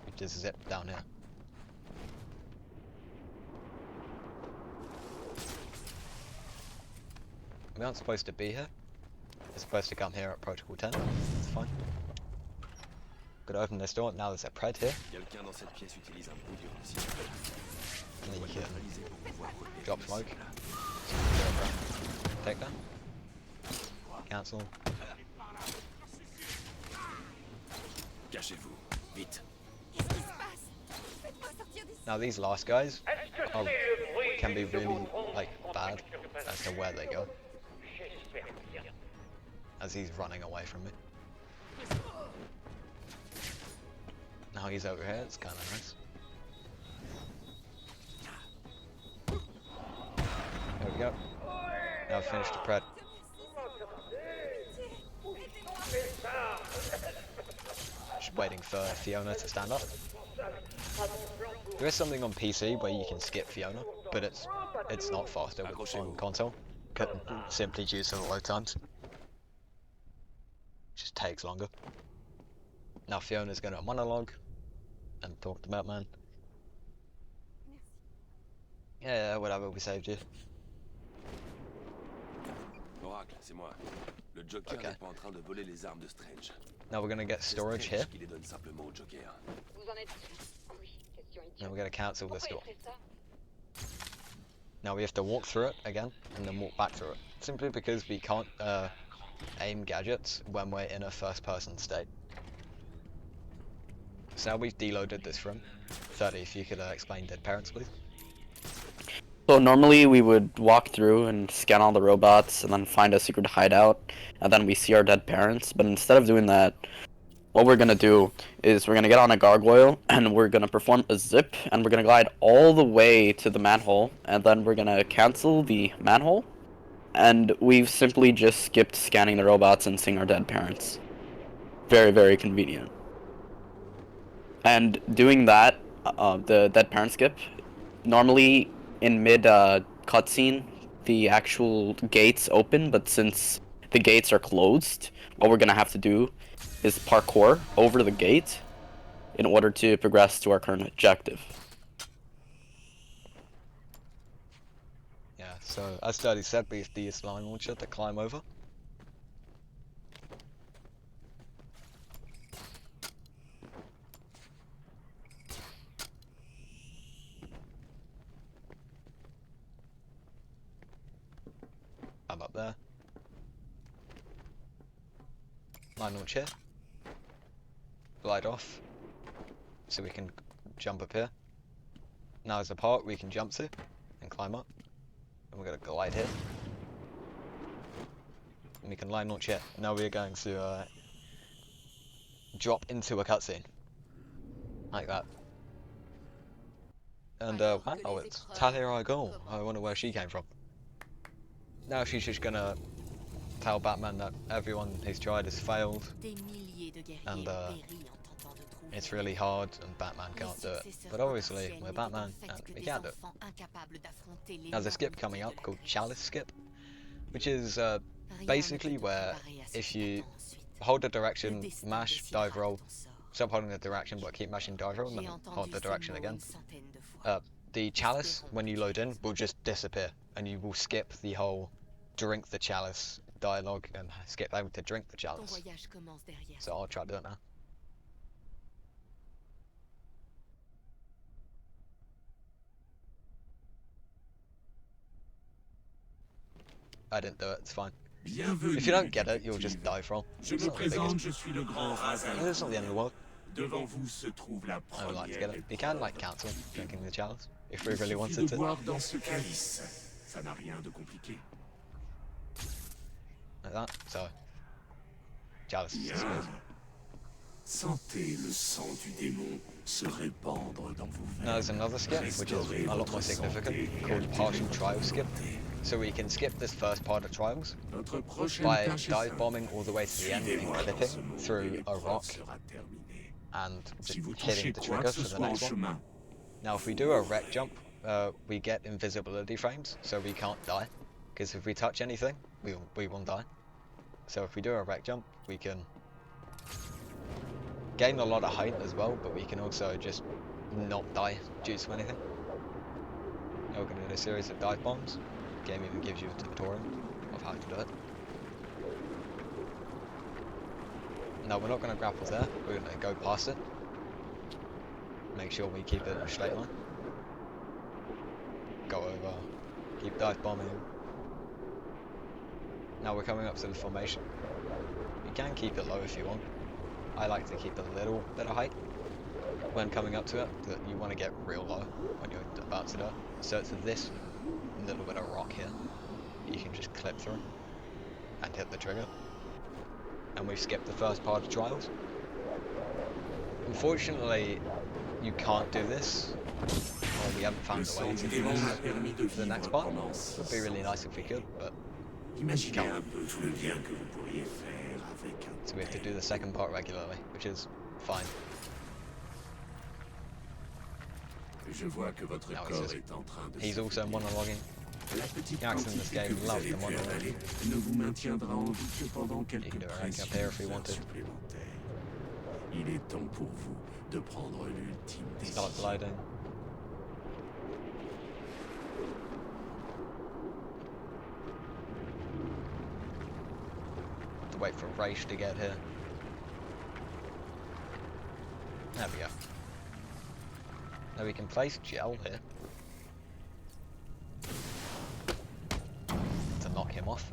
we just zip down here. We aren't supposed to be here. We're supposed to come here at protocol 10. It's fine. Could open this door. Now there's a pred here. And then you can drop smoke. Take that. Cancel. Now these last guys can be really bad as to where they go. As he's running away from me. Now he's over here, it's kinda nice. There we go. Now I've finished the pred. Just waiting for Fiona to stand up. There is something on PC where you can skip Fiona, but it's not faster on console, simply due to the load times. Just takes longer. Now Fiona's gonna monologue and talk to Batman. Yeah, whatever, we saved you. Oracle, c'est moi. Le Joker n'est pas en train de voler les armes de Strange. Now we're gonna get storage here. Qui les donne simplement au Joker. Now we're gonna cancel this door. Now we have to walk through it again, and then walk back through it. Simply because we can't aim gadgets when we're in a first-person state. So now we've deloaded this room. 30, if you could explain dead parents, please. So normally we would walk through and scan all the robots and then find a secret hideout, and then we see our dead parents. But instead of doing that, what we're gonna do is we're gonna get on a gargoyle and we're gonna perform a zip, and we're gonna glide all the way to the manhole, and then we're gonna cancel the manhole, and we've simply just skipped scanning the robots and seeing our dead parents. Very, very convenient. And doing that, the dead parent skip, normally in mid cutscene, the actual gates open, but since the gates are closed, what we're gonna have to do is parkour over the gate in order to progress to our current objective. Yeah, so as Daddy said, we have the line launcher to climb over. I'm up there. Line launch here. Glide off. So we can jump up here. Now there's a part we can jump to and climb up. And we're gonna glide here. And we can line launch here. Now we're going to drop into a cutscene. Like that. And wow, it's Talia I go. I wonder where she came from. Now she's just gonna tell Batman that everyone he's tried has failed, and it's really hard and Batman can't do it. But obviously we're Batman and we can do it. There's a skip coming up called Chalice Skip, which is basically where if you hold the direction, mash, dive roll, stop holding the direction but keep mashing dive roll, and then hold the direction again, the chalice, when you load in, will just disappear, and you will skip the whole drink the chalice dialogue and skip over to drink the chalice. So I'll try to do it now. I didn't do it, it's fine. If you don't get it, you'll just dive roll. Je me présente, je suis le grand Razan. It's not the end of the world. Devant vous se trouve la I would like to get it. première You can like cancel drinking the chalice if we Il really suffit wanted de to. boire dans ce calice. Ça n'a rien de compliqué. Like that. So chalice is Bien. smooth. Sentez le sang du démon se répandre dans vos veines. Now there's another skip which is a lot more significant, called partial trial skip. So we can skip this first part of trials Notre prochaine by tâche est dive simple. bombing all the way to the end and Suivez-moi dans ce clipping monde et through a l'épreuve rock sera terminée. and just Si vous hitting touchez the quoi trigger que ce for the soit en next one. chemin, Now if we do a wreck jump, we get invisibility frames, so we can't die. Because if we touch anything, we won't die. So if we do a wreck jump, we can gain a lot of height as well, but we can also just not die due to anything. Now we're going to do a series of dive bombs. The game even gives you a tutorial of how to do it. Now we're not going to grapple there, we're going to go past it. Make sure we keep it in a straight line. Go over, keep dive bombing. Now we're coming up to the formation. You can keep it low if you want. I like to keep a little bit of height when coming up to it, that you want to get real low when you're about to do it. So it's this little bit of rock here you can just clip through and hit the trigger. And we've skipped the first part of trials. Unfortunately, you can't do this, or we haven't le found a sang way du to do démon m'a this permis de for the next vivre part. pendant It'd be really nice if we could, but Imaginez un peu tout le bien que vous pourriez faire avec un so we have to do the second part regularly, which is fine. Je vois que votre Now corps est en train de he's se also faiblir. monologuing. La petite Jackson in this quantité que game vous loves avez the pu monologue. avaler ne vous maintiendra en vie que pendant quelques can do it right up précieuses here if we heures wanted. supplémentaires. Il est temps pour vous de prendre l'ultime Start décision. gliding. To wait for Raish to get here. There we go. Now we can place gel here to knock him off.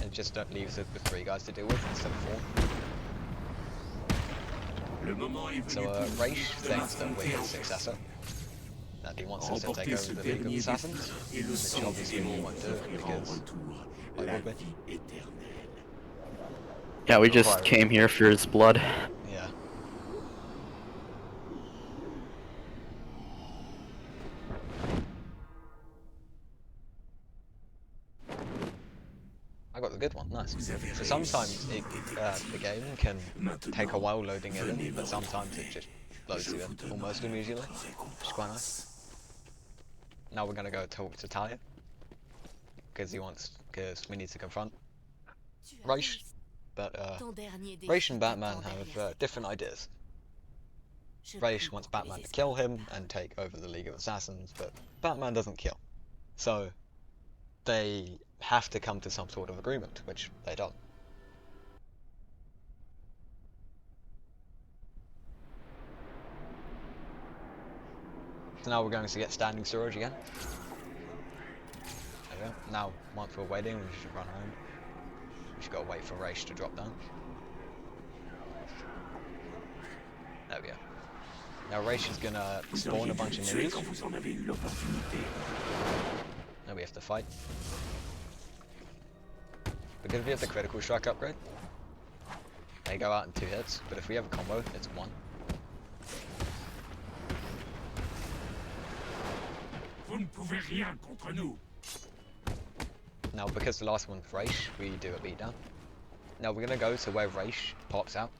And just don't leave it with 3 guys to deal with instead of 4. Le moment est venu So pour vous Raish de thinks that we're m'affronter his en successor, that he wants us to take Remportez over ce the League of dernier Assassins, défi et le which sang du obviously we démon won't vous do offrira en because retour why la would we? vie éternelle. Yeah, we just Right. came here for his blood. Yeah. I got the good one, nice. Vous avez So sometimes réussi, the game can Maintenant, take a while loading it venez in, me but sometimes it retrouver. just loads Je you vous in almost demande immediately, which is quite nice. Now we're gonna go talk to Talia, because we need to confront Raish, but Raish and Batman have different ideas. Raish wants Batman to kill him and take over the League of Assassins, but Batman doesn't kill. So they have to come to some sort of agreement, which they don't. So now we're going to get standing storage again. There we go. Now, once we're waiting, we should run home. We just gotta wait for Raish to drop down. There we go. Now Raish is gonna spawn a bunch of Tuez quand ninjas. vous en avez eu l'opportunité. Now we have to fight. Because we have the critical strike upgrade, they go out in 2 hits, but if we have a combo, it's 1. Vous ne pouvez rien contre nous. Now because the last one's Raish, we do a beatdown. Now we're gonna go to where Raish pops out.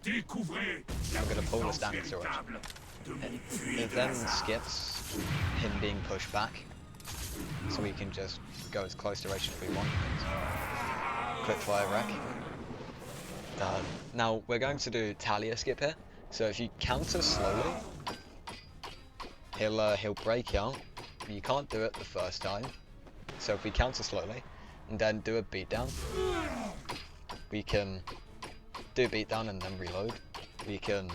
Découvrez I'm gonna pull the puissance standing storage. véritable de mon It fluide then hasard. skips him being pushed back, so we can just go as close to Raish as we want. Quick fire wreck. Done. Now we're going to do Talia skip here. So if you counter slowly, he'll break out. You can't do it the first time. So if we counter slowly and then do a beatdown, we can do beatdown and then reload. We can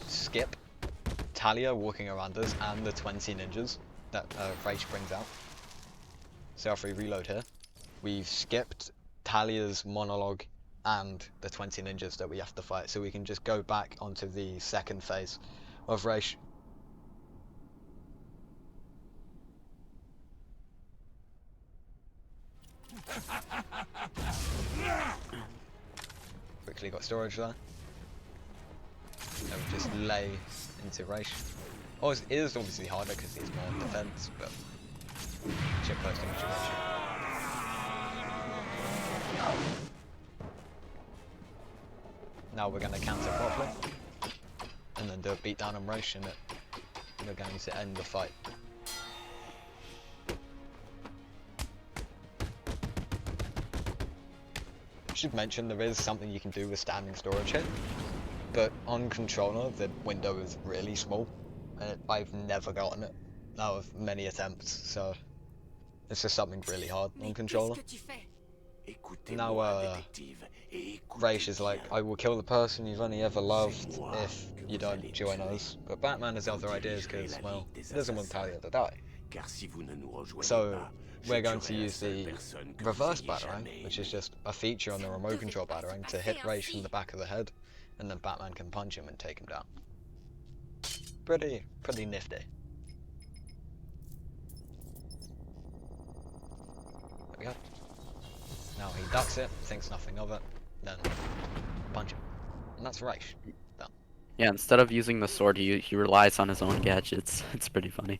skip Talia walking around us and the 20 ninjas that Raish brings out. So if we reload here, we've skipped Talia's monologue and the 20 ninjas that we have to fight, so we can just go back onto the second phase of Raish. Quickly got storage there. And we just lay into Raish. Oh, it is obviously harder because he's more on defense, but shit close to much of Now we're going to counter properly, and then do a beatdown and Roche, and we're going to end the fight. I should mention there is something you can do with standing storage here, but on controller the window is really small, and I've never gotten it out of many attempts, so it's just something really hard on controller. Now Raish is like, I will kill the person you've only ever loved if you don't join us, but Batman has other ideas because, well, he doesn't want Talia to die. So we're going to use the reverse batarang, which is just a feature on the remote control batarang to hit Raish in the back of the head, and then Batman can punch him and take him down. Pretty nifty. There we go. Now he ducks it, thinks nothing of it, then punch him. And that's Raish. Done. Yeah, instead of using the sword, he relies on his own gadgets. It's pretty funny.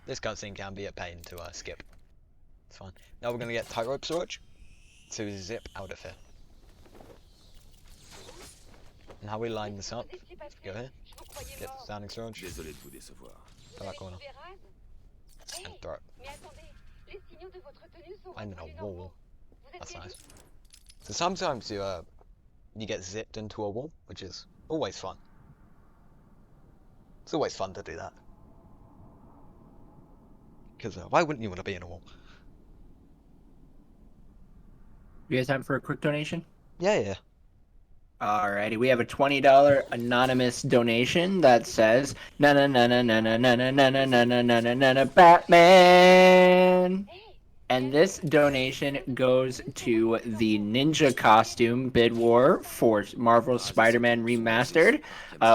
This cutscene can be a pain to skip. It's fine. Now we're going to get Tightrope Surge to zip out of here. And how we line this up, go here, get the Standing Surge, Désolé de vous décevoir. to that corner, and throw it. I'm in a wall. That's nice. So sometimes you get zipped into a wall, which is always fun. It's always fun to do that. Because why wouldn't you want to be in a wall? You guys have for a quick donation? Yeah. Alrighty, we have a $20 anonymous donation that says na na na na na na na na na na na na na na na Batman. And this donation goes to the ninja costume bid war for Marvel's Spider-Man Remastered,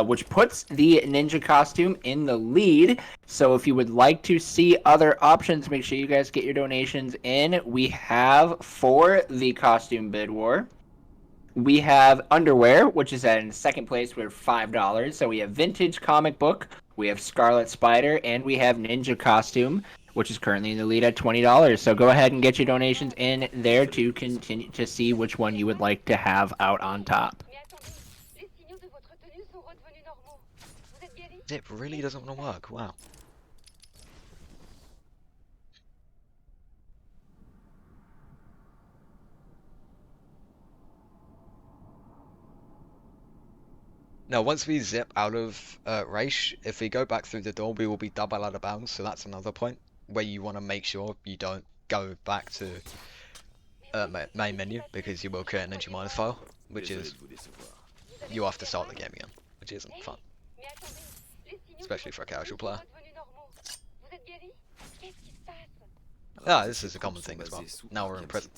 which puts the ninja costume in the lead. So if you would like to see other options, make sure you guys get your donations in. We have for the costume bid war, we have underwear, which is in second place with $5. So we have vintage comic book, we have Scarlet Spider, and we have ninja costume, which is currently in the lead at $20. So go ahead and get your donations in there to continue to see which one you would like to have out on top. It really doesn't want to work, wow. Now, once we zip out of Raish, if we go back through the door, we will be double out of bounds, so that's another point where you want to make sure you don't go back to main menu, because you will create an NG- file, which is, you have to start the game again, which isn't fun. Especially for a casual player. Ah, this is a common thing as well. Now we're in prison.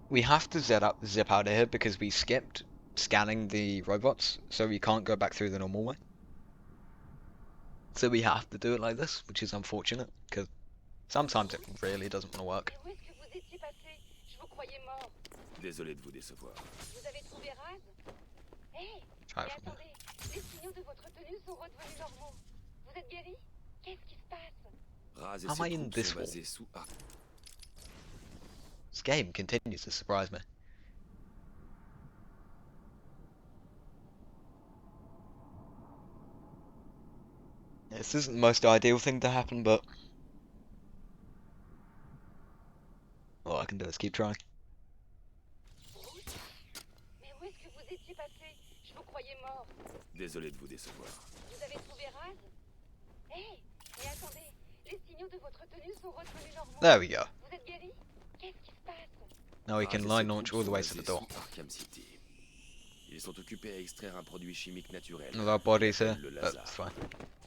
We have to zip out of here because we skipped scanning the robots, so we can't go back through the normal way. So we have to do it like this, which is unfortunate, because sometimes it really doesn't want to work. Désolé de vous décevoir. Try it from here. Raz et How am ses I in troupes this sont wall? basés sous Arkham. This game continues to surprise me. This isn't the most ideal thing to happen, but all I can do is keep trying. Désolé de vous décevoir. There we go. Now we Raz can et line ses launch troupes all the sont way to the basés door. sous Arkham City. Ils sont occupés à extraire un produit chimique naturel. With our bodies here, Le but laser. it's fine.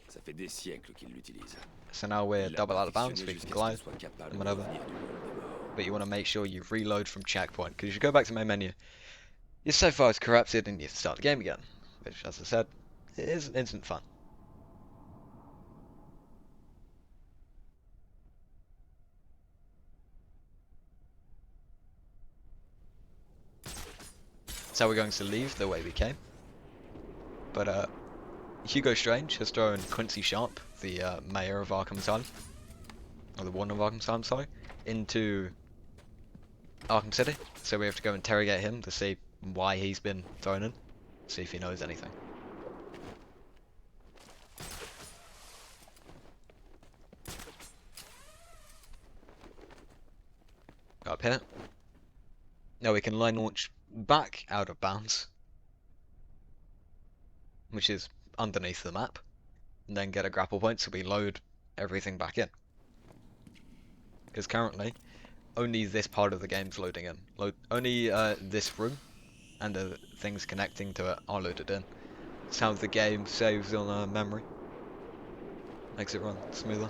Ça fait des siècles qu'ils l'utilisent. So now we're Il l'a double out of bounds, perfectionné we can jusqu'à ce glide, qu'il soit capable and de whatever. revenir du monde des morts. But you want to make sure you reload from checkpoint, because if you go back to main menu, your save file is corrupted and you have to start the game again. Which, as I said, it is instant fun. So we're going to leave the way we came. But Hugo Strange has thrown Quincy Sharp, the mayor of Arkham Asylum, or the warden of Arkham Asylum, sorry, into Arkham City. So we have to go interrogate him to see why he's been thrown in, see if he knows anything. Up here. Now we can line launch back out of bounds, which is underneath the map, and then get a grapple point so we load everything back in. Because currently, only this part of the game's loading in. Only this room and the things connecting to it are loaded in. That's how the game saves on memory. Makes it run smoother.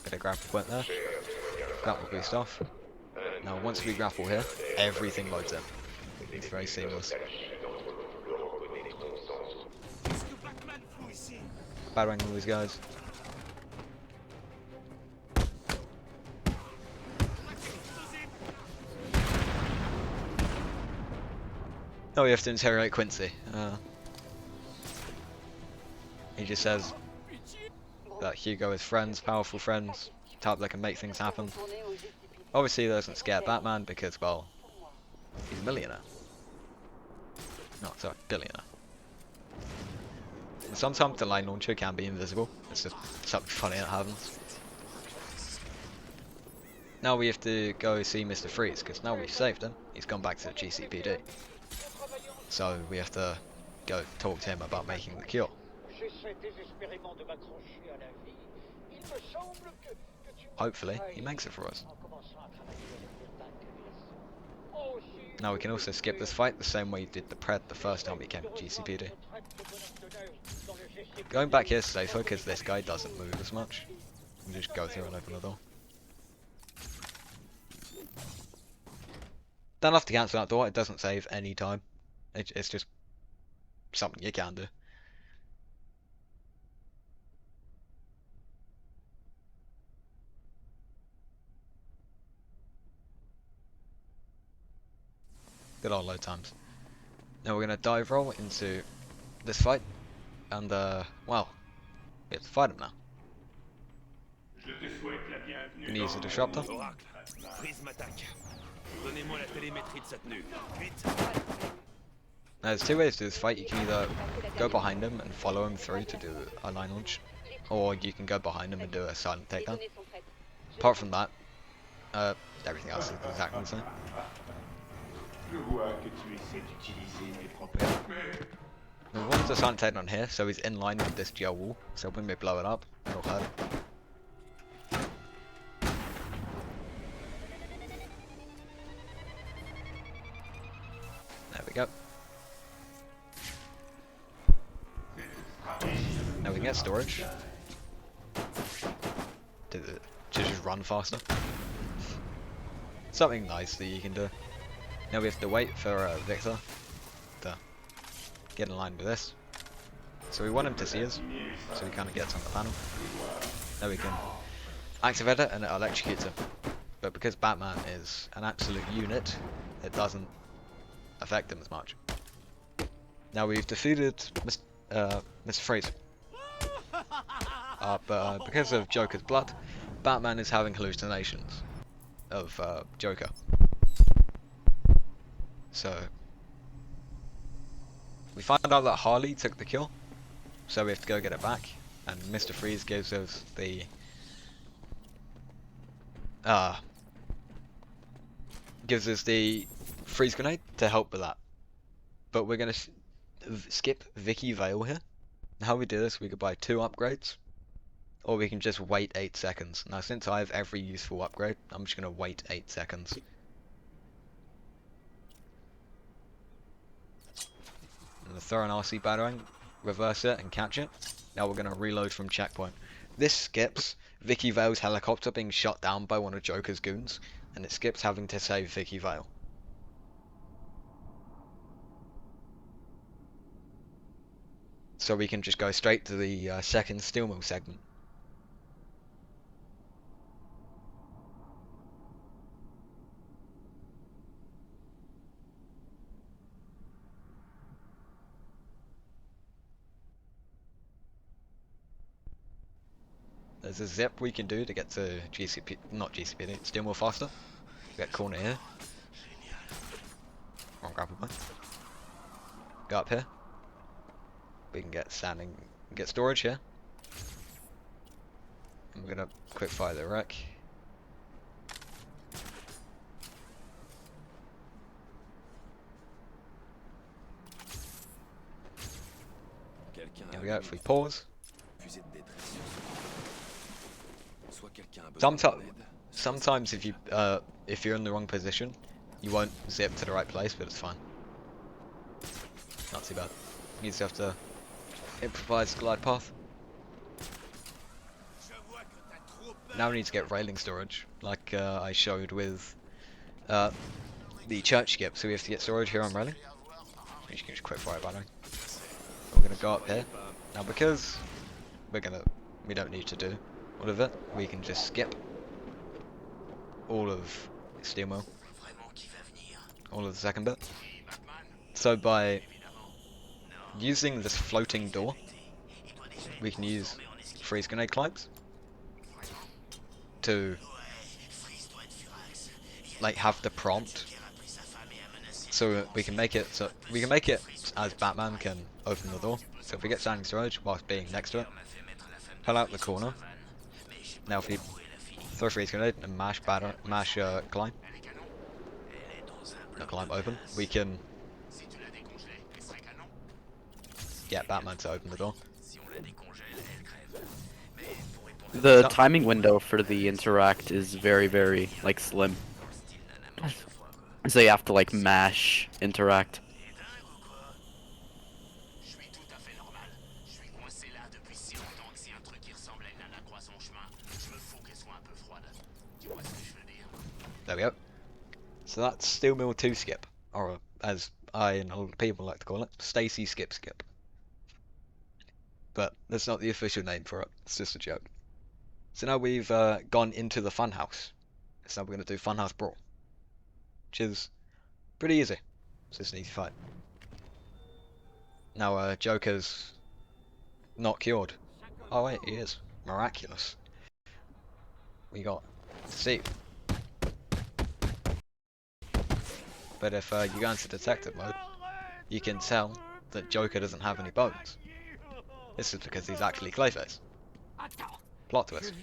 Get a grapple point there. Grapple boost off. Now once we grapple here, everything loads in. It's very seamless. Battering all these guys. Oh, we have to interrogate Quincy. He just says that Hugo is friends, powerful friends, type that can make things happen. Obviously he doesn't scare Batman because, well, he's a millionaire. No, sorry, billionaire. And sometimes the line launcher can be invisible. It's just something funny that happens. Now we have to go see Mr. Freeze, because now we've saved him, he's gone back to the GCPD. So we have to go talk to him about making the cure. Hopefully, he makes it for us. Now we can also skip this fight the same way you did the Pred the first time we came to GCPD. Going back here is safer because this guy doesn't move as much. You can just go through and open the door. Don't have to cancel that door, it doesn't save any time. It's just something you can do. Good old load times. Now we're going to dive roll into this fight, and well, we have to fight him now. We can use the disruptor. Now there's two ways to do this fight. You can either go behind him and follow him through to do a line launch, or you can go behind him and do a silent takedown. Apart from that, everything else is exactly the same. We want the silent takedown here, so he's in line with this gel wall, so when we blow it up, it'll hurt him. There we go. Now we can get storage to just run faster. Something nice that you can do. Now we have to wait for Victor to get in line with this. So we want him to see us, so he kind of gets on the panel. Now we can activate it and it electrocutes him. But because Batman is an absolute unit, it doesn't affect him as much. Now we've defeated Mr. Freeze. But because of Joker's blood, Batman is having hallucinations of Joker. So we find out that Harley took the kill, so we have to go get it back, and Mr. Freeze gives us the freeze grenade to help with that. But we're gonna skip Vicky Vale here. How we do this, we could buy 2 upgrades, or we can just wait 8 seconds. Now since I have every useful upgrade, I'm just gonna wait 8 seconds. I'm gonna throw an RC battering, reverse it and catch it. Now we're gonna reload from checkpoint. This skips Vicky Vale's helicopter being shot down by one of Joker's goons, and it skips having to save Vicky Vale. So we can just go straight to the second steel mill segment. There's a zip we can do to get to GCP, not GCP, Steel Mill faster. Get corner here. Wrong grapple point. Go up here. We can get standing, get storage here. And we're gonna quick fire the wreck. Here we go, if we pause. Sometimes if you're in the wrong position, you won't zip to the right place, but it's fine. Not too bad. You just have to improvise glide path. Now we need to get railing storage, like I showed with the church skip. So we have to get storage here on railing. You can just quick fire battering. We're gonna go up here. Now because we don't need to do all of it, we can just skip all of Steel Mill, all of the second bit. So by using this floating door, we can use freeze grenade climbs to like have the prompt, so we can make it as Batman can open the door. So if we get standing storage whilst being next to it, pull out the corner. Now if we throw freeze grenade and mash climb, the climb open, we can get Batman to open the door. The timing window for the interact is very like slim. So you have to like mash interact. There we go. So that's Steel Mill 2 skip, or as I and a lot of people like to call it, Stacy skip. But that's not the official name for it, it's just a joke. So now we've gone into the funhouse. So now we're going to do Funhouse Brawl, which is pretty easy. It's just an easy fight. Now Joker's not cured. Oh wait, he is. Miraculous. We got Steve. But if you go into detective mode, you can tell that Joker doesn't have any bones. This is because he's actually Clayface. Plot twist.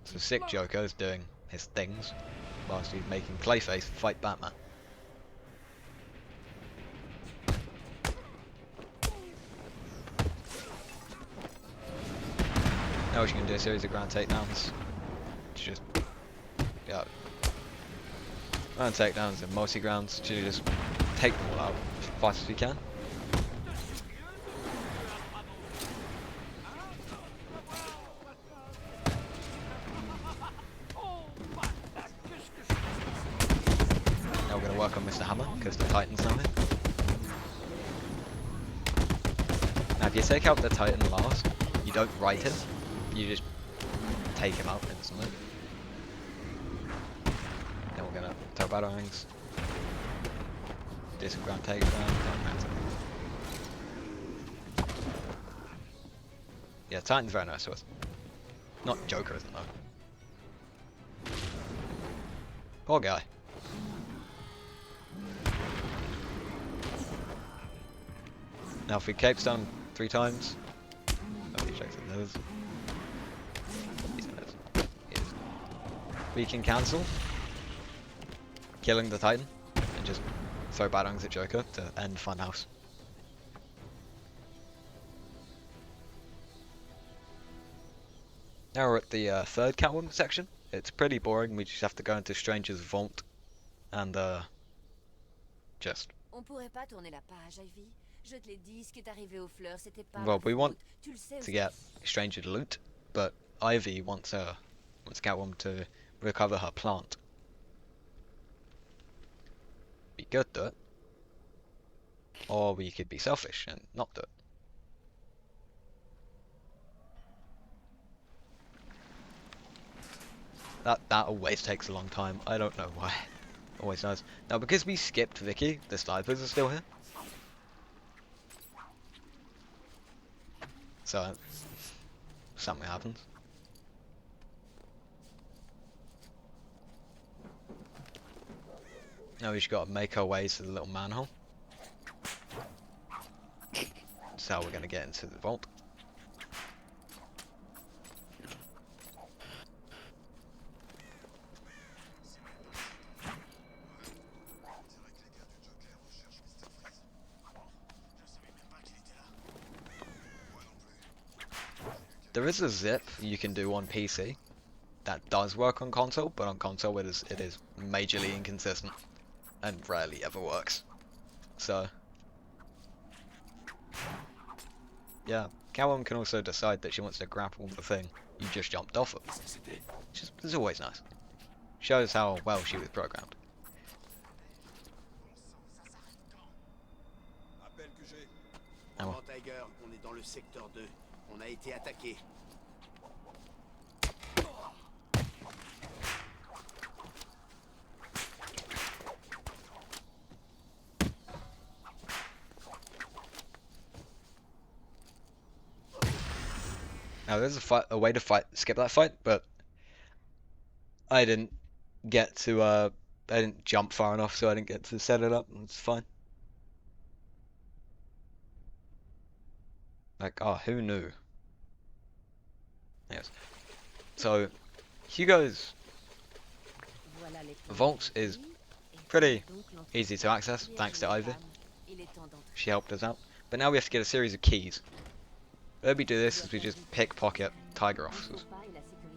So sick Joker is doing his things whilst he's making Clayface fight Batman. Now you can do a series of ground takedowns. Just go. Ground takedowns and multi-grounds to just take them all out as fast as you can. Now we're going to work on Mr. Hammer because the Titan's now here. Now if you take out the Titan last, you don't right him, you just take him out instantly. Then we're gonna throw batarangs, do some ground takedown, don't matter. Yeah, Titan's very nice to us. Not Joker, isn't though. Poor guy. Now if we cape stun 3 times, nobody checks the nose. He's in nose. He is. We can cancel killing the Titan and just throw batarangs at Joker to end Funhouse. Now we're at the third Catwoman section. It's pretty boring. We just have to go into Stranger's vault and just. Well, we want to get Stranger to loot, but Ivy wants Catwoman to recover her plant. We could do it, or we could be selfish and not do it. That always takes a long time. I don't know why. Always does. Now because we skipped Vicky, the snipers are still here. So something happens. Now we just gotta make our way to the little manhole. That's how we're gonna get into the vault. There is a zip you can do on PC that does work on console, but on console it is majorly inconsistent and rarely ever works. So yeah, Catwoman can also decide that she wants to grapple the thing you just jumped off of, which is always nice. Shows how well she was programmed. Comment, Tiger, on est dans le secteur 2. On a été attaqué. Now there's a way to skip that fight, but I didn't get to I didn't jump far enough, so I didn't get to set it up. It's fine. Like, oh, who knew? Yes. So, Hugo's vault is pretty easy to access, thanks to Ivy. She helped us out. But now we have to get a series of keys. The way we do this is we just pickpocket Tiger officers.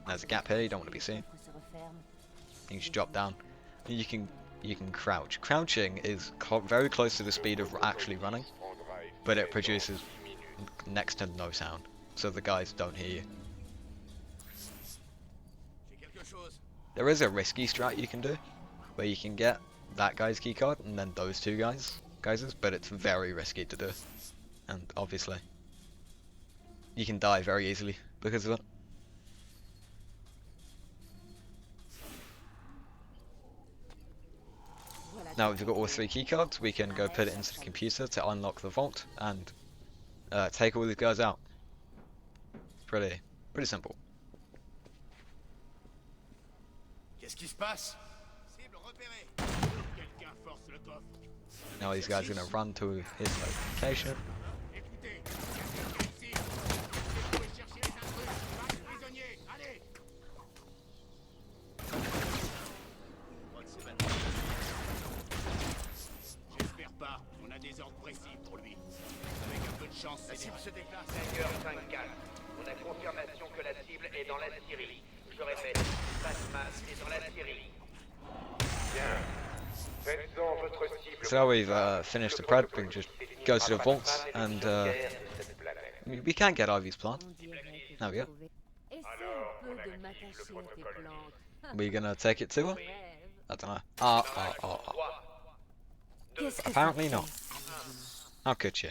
There's a gap here, you don't want to be seen. You just drop down. And you can crouch. Crouching is very close to the speed of actually running, but it produces next to no sound, so the guys don't hear you. There is a risky strat you can do, where you can get that guy's keycard and then those two guys, but it's very risky to do, and obviously you can die very easily because of it. Now if we've got all three keycards, we can go put it into the computer to unlock the vault and take all these guys out. Pretty simple. Qu'est-ce qui se passe? Cible repérée. Quelqu'un force le coffre. Now these guys are gonna run to his location. Écoutez, ici. Vous pouvez chercher les intrus. Pas prisonniers. Allez. J'espère pas. On a des ordres précis pour lui. Avec un peu de chance, la cible se déplace. Tiger 5-4. On a confirmation que la cible est dans la Syrie. Je répète, Batman est dans la Syrie. Bien. Faites-en votre cible. So we've finished the prep, we can just go to the vault and we can't get Ivy's plan. There we go. We're gonna take it to her? I don't know. Apparently not. How could she?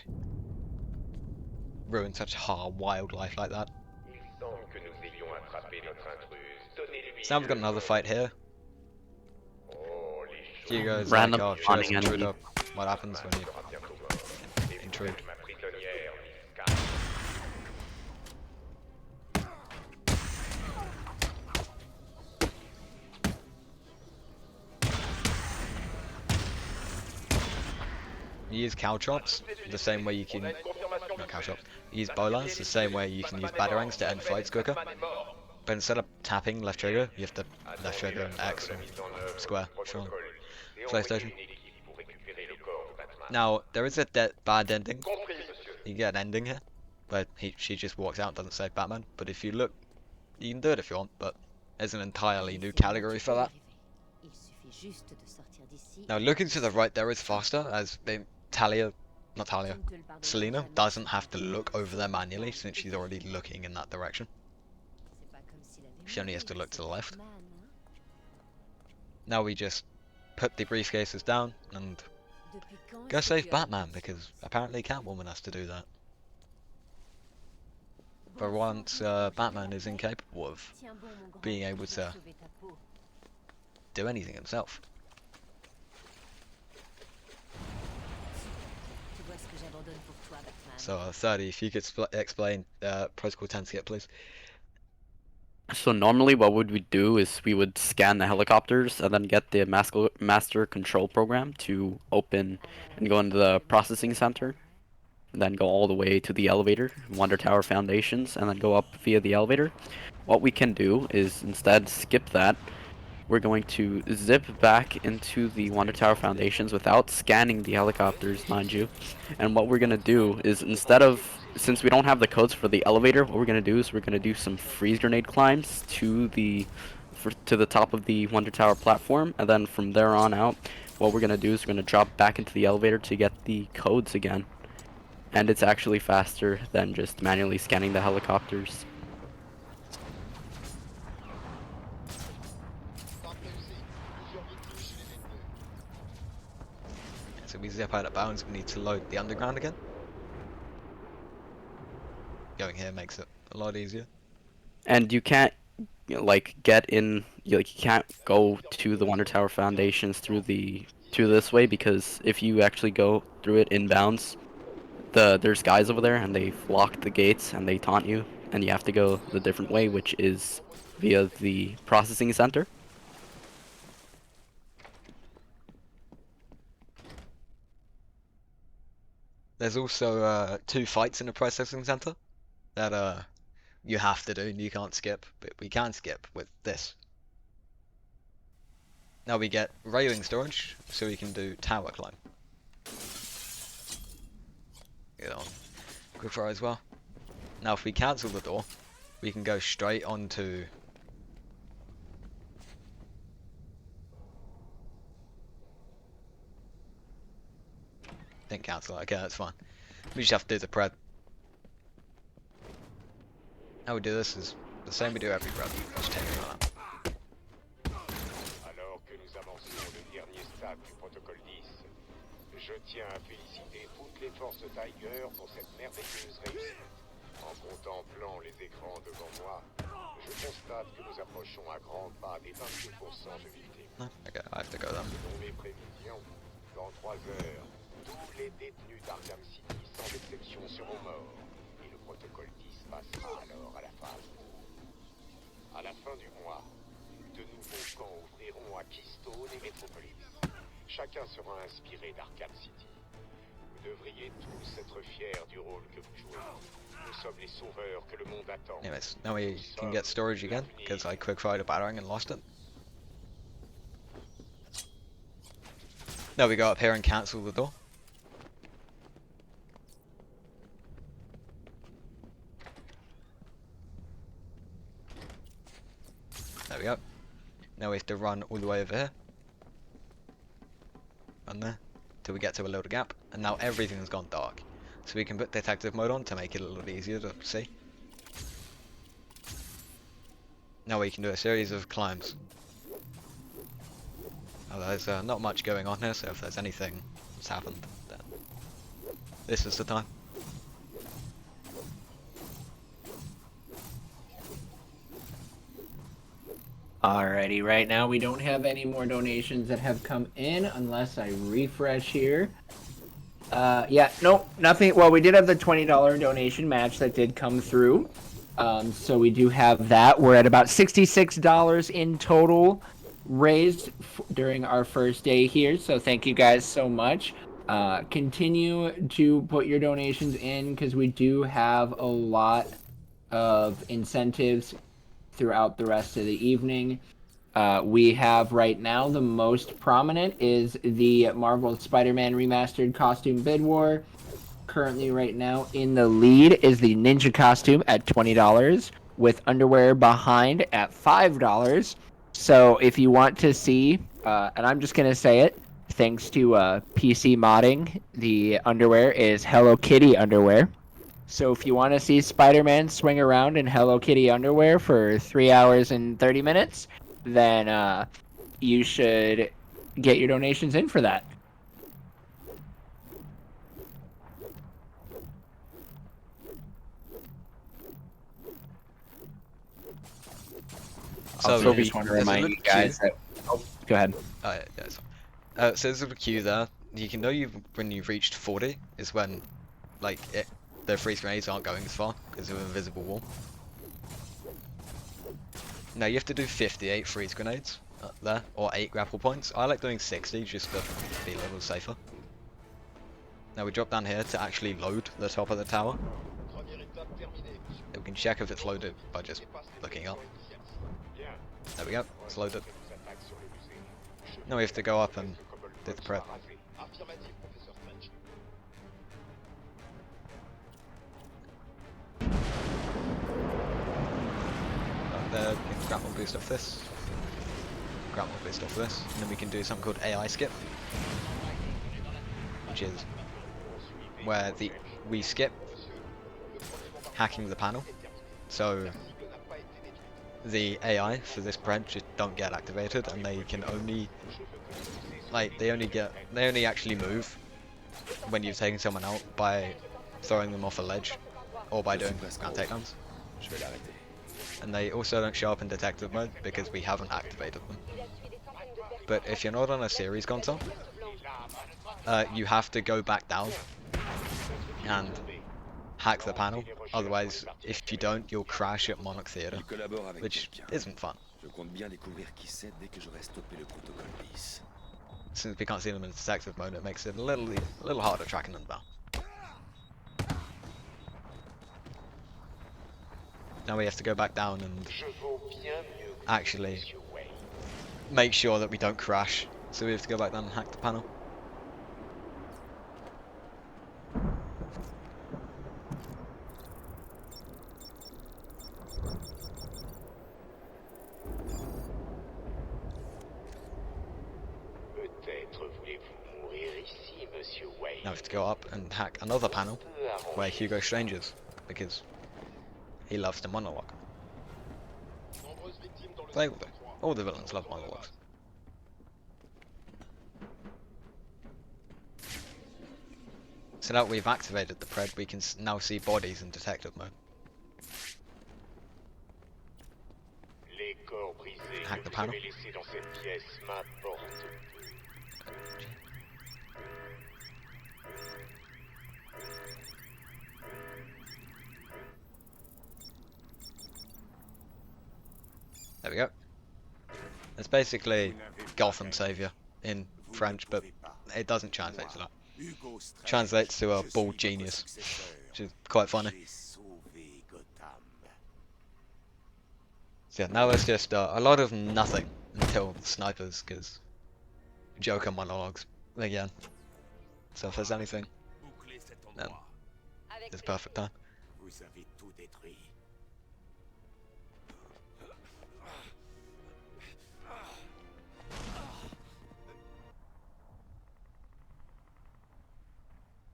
Ruin such hard wildlife like that. So now we've got another fight here. Hugo's Random like, oh, should I spawning intrude enemy. up? What happens when you intrude? You use caltrops the same way you can, not caltrops, you use bowlines the same way you can use batarangs to end fights quicker. But instead of tapping left trigger, you have to left trigger and X and square, sure. PlayStation. Now, there is a bad ending. You get an ending here, but she just walks out and doesn't save Batman. But if you look, you can do it if you want, but there's an entirely new category for that. Now, looking to the right there is faster, as Selena doesn't have to look over there manually since she's already looking in that direction. She only has to look to the left. Now we just put the briefcases down and go save Batman, because apparently Catwoman has to do that. For once, Batman is incapable of being able to do anything himself. So 30, if you could explain Protocol 10 skip, please. So normally what would we do is we would scan the helicopters and then get the master control program to open and go into the processing center, and then go all the way to the elevator, Wonder Tower Foundations, and then go up via the elevator. What we can do is instead skip that. We're going to zip back into the Wonder Tower Foundations without scanning the helicopters, mind you. And what we're going to do is since we don't have the codes for the elevator, what we're going to do is we're going to do some freeze grenade climbs to the top of the Wonder Tower platform. And then from there on out, what we're going to do is we're going to drop back into the elevator to get the codes again. And it's actually faster than just manually scanning the helicopters. So we zip out of bounds, we need to load the underground again. Going here makes it a lot easier. And you can't like get in, you can't go to the Wonder Tower Foundations through this way, because if you actually go through it inbounds, there's guys over there and they've locked the gates and they taunt you, and you have to go the different way, which is via the processing center. There's also 2 fights in the processing center that you have to do and you can't skip, but we can skip with this. Now we get railing storage, so we can do tower climb. Get on quickfire as well. Now if we cancel the door, we can go straight onto didn't cancel it, okay, that's fine. We just have to do the pred. How we do this is the same we do every pred. Just take it out. Alors que nous avancions le dernier stade du protocole 10, je tiens à féliciter toutes les forces Tiger pour cette merveilleuse réussite. En contemplant les écrans devant moi, je constate que nous approchons à grands pas des 22% de victimes. No? Okay, I have to go then. Selon mes prévisions, dans 3 heures, tous les détenus d'Arkham City, sans exception, seront morts. Et le protocole 10 passera alors à la phase. À la fin du mois, de nouveaux camps ouvriront à Keystone et Metropolis. Chacun sera inspiré d'Arkham City. Vous devriez tous être fiers du rôle que vous jouez. Nous sommes les sauveurs que le monde attend. Anyways, now we can get storage again, because I quickfired a battering and lost it. Now we go up here and cancel the door. There we go. Now we have to run all the way over here. Run there. Till we get to a little gap. And now everything's gone dark. So we can put detective mode on to make it a little easier to see. Now we can do a series of climbs. Now there's not much going on here, so if there's anything that's happened, then this is the time. Alrighty, right now we don't have any more donations that have come in unless I refresh here. Yeah, nope, nothing. Well, we did have the $20 donation match that did come through. So we do have that. We're at about $66 in total raised during our first day here. So thank you guys so much. Continue to put your donations in, because we do have a lot of incentives throughout the rest of the evening. We have right now the most prominent is the Marvel Spider-Man Remastered Costume Bid War. Currently right now in the lead is the Ninja costume at $20, with underwear behind at $5. So if you want to see, and I'm just going to say it, thanks to PC modding, the underwear is Hello Kitty underwear. So if you want to see Spider-Man swing around in Hello Kitty underwear for 3 hours and 30 minutes, then you should get your donations in for that. Also, So just want to remind you guys that... Oh, go ahead. Oh, yeah, so there's a queue there. you can know when you've reached 40 is when, like, the freeze grenades aren't going as far because of an invisible wall. Now you have to do 58 freeze grenades there, or 8 grapple points. I like doing 60 just to be a little safer. Now we drop down here to actually load the top of the tower. We can check if it's loaded by just looking up. There we go, it's loaded. Now we have to go up and do the prep. There, grapple boost off this. Grapple boost off this. And then we can do something called AI skip. Which is where we skip hacking the panel. So the AI for this pred just don't get activated, and they can only they only actually move when you've taken someone out by throwing them off a ledge or by doing ground takedowns. And they also don't show up in detective mode because we haven't activated them. But if you're not on a series console, you have to go back down and hack the panel. Otherwise, if you don't, you'll crash at Monarch Theatre, which isn't fun. Since we can't see them in detective mode, it makes it a little harder tracking them down. Now we have to go back down and actually make sure that we don't crash. So we have to go back down and hack the panel. Now we have to go up and hack another panel where Hugo Strange is, because he loves to monologue. They all do. All the villains love monologues. So now we've activated the pred, we can now see bodies in detective mode. Hack the panel. There we go. It's basically Gotham Savior in French, but it doesn't translate to that. It translates to a bald genius, which is quite funny. So yeah, now it's just a lot of nothing until snipers, because Joker monologues again. So if there's anything, then it's perfect time.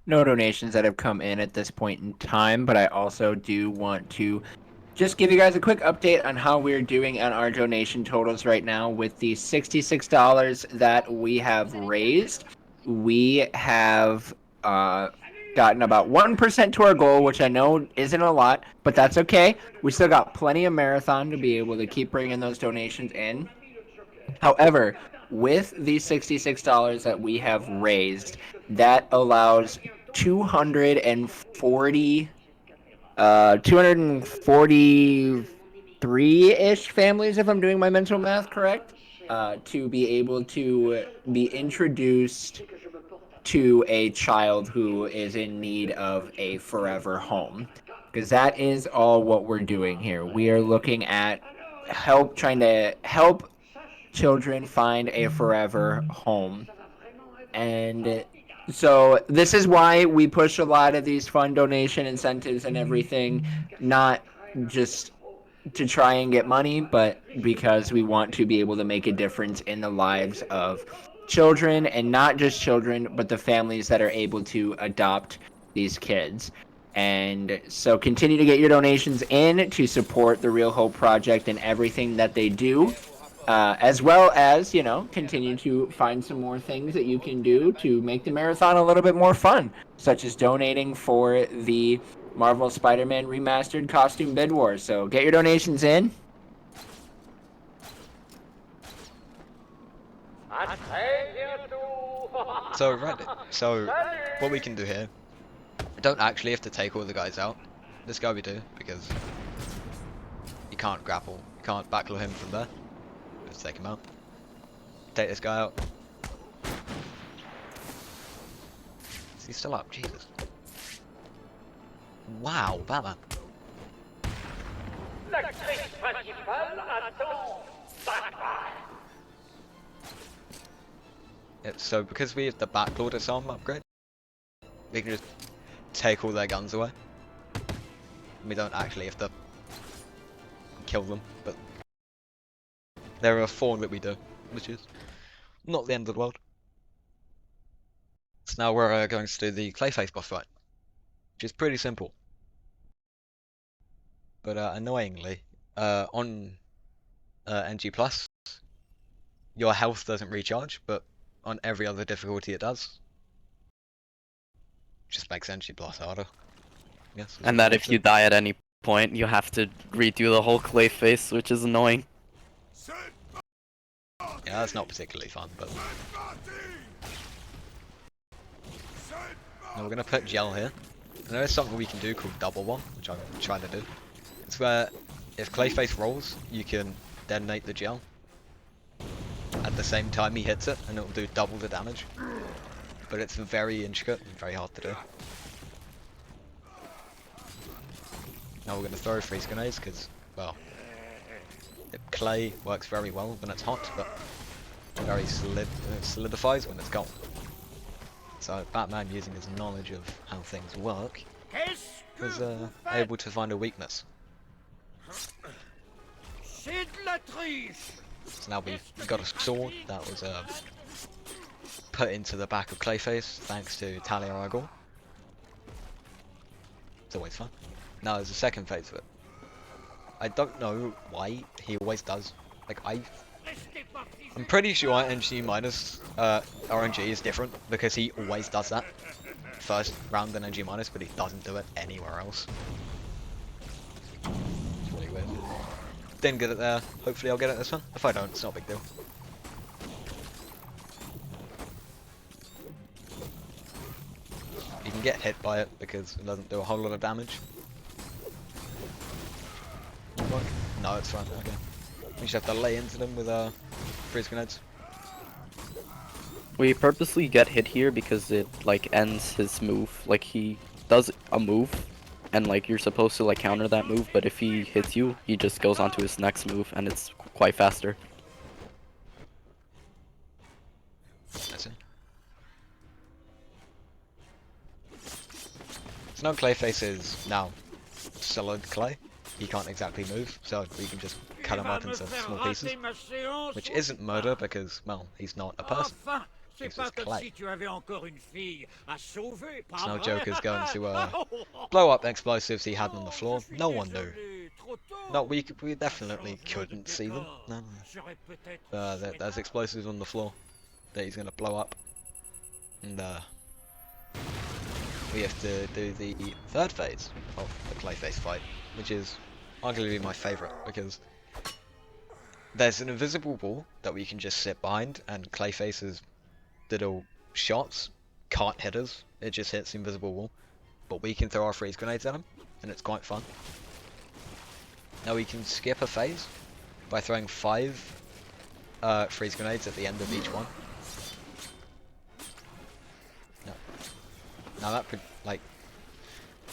No donations that have come in at this point in time, but I also do want to just give you guys a quick update on how we're doing on our donation totals right now. With the $66 that we have raised, we have gotten about 1% to our goal, which I know isn't a lot, but that's okay. We still got plenty of marathon to be able to keep bringing those donations in. However, with the $66 that we have raised, that allows 243-ish families, if I'm doing my mental math correct, to be able to be introduced to a child who is in need of a forever home. Because that is all what we're doing here. We are looking at trying to help children find a forever home. And so this is why we push a lot of these fund donation incentives and everything, not just to try and get money, but because we want to be able to make a difference in the lives of children, and not just children, but the families that are able to adopt these kids. And so continue to get your donations in to support the Real Hope Project and everything that they do. As well as, continue to find some more things that you can do to make the marathon a little bit more fun, such as donating for the Marvel Spider-Man Remastered Costume Bid War. So get your donations in. So what we can do here, we don't actually have to take all the guys out. This guy we do, because you can't grapple, you can't backlow him from there. Let's take him out. Take this guy out. Is he still up? Jesus. Wow, Batman. Yeah, so because we have the backload disarm upgrade, we can just take all their guns away. We don't actually have to kill them, but there are 4 that we do, which is not the end of the world. So now we're going to do the Clayface boss fight, which is pretty simple. But annoyingly, on NG+, your health doesn't recharge, but on every other difficulty it does. Just makes NG+ harder. Yes. And that if you die at any point, you have to redo the whole Clayface, which is annoying. Yeah, that's not particularly fun, but... Now we're gonna put gel here. And there is something we can do called double one, which I'm trying to do. It's where, if Clayface rolls, you can detonate the gel at the same time he hits it, and it will do double the damage. But it's very intricate and very hard to do. Now we're going to throw freeze grenades because, well, clay works very well when it's hot, but very solidifies when it's cold. So Batman, using his knowledge of how things work, was able to find a weakness. So now we've got a sword that was put into the back of Clayface thanks to Talia al Ghul. It's always fun. Now there's a second phase of it. I don't know why he always does. Like I'm pretty sure NG minus RNG is different because he always does that first round in NG minus, but he doesn't do it anywhere else. It's really weird. Didn't get it there. Hopefully I'll get it this one. If I don't, it's not a big deal. You can get hit by it because it doesn't do a whole lot of damage. No, it's fine. Okay. We just have to lay into them with freeze grenades. We purposely get hit here because it like ends his move. Like he does a move, and like you're supposed to like counter that move, but if he hits you, he just goes on to his next move, and it's quite faster. That's it. So now Clayface is now solid clay. He can't exactly move, so we can just cut him up into small pieces. Which isn't murder because, well, he's not a person. He's just clay. So now Joker's going to blow up explosives he had on the floor. No one knew. No, we definitely couldn't see them. No. There's explosives on the floor that he's going to blow up. And we have to do the third phase of the Clayface fight, which is arguably my favourite, because there's an invisible wall that we can just sit behind, and Clayface's little shots can't hit us, it just hits the invisible wall, but we can throw our freeze grenades at him, and it's quite fun. Now we can skip a phase by throwing 5 freeze grenades at the end of each one. Now that like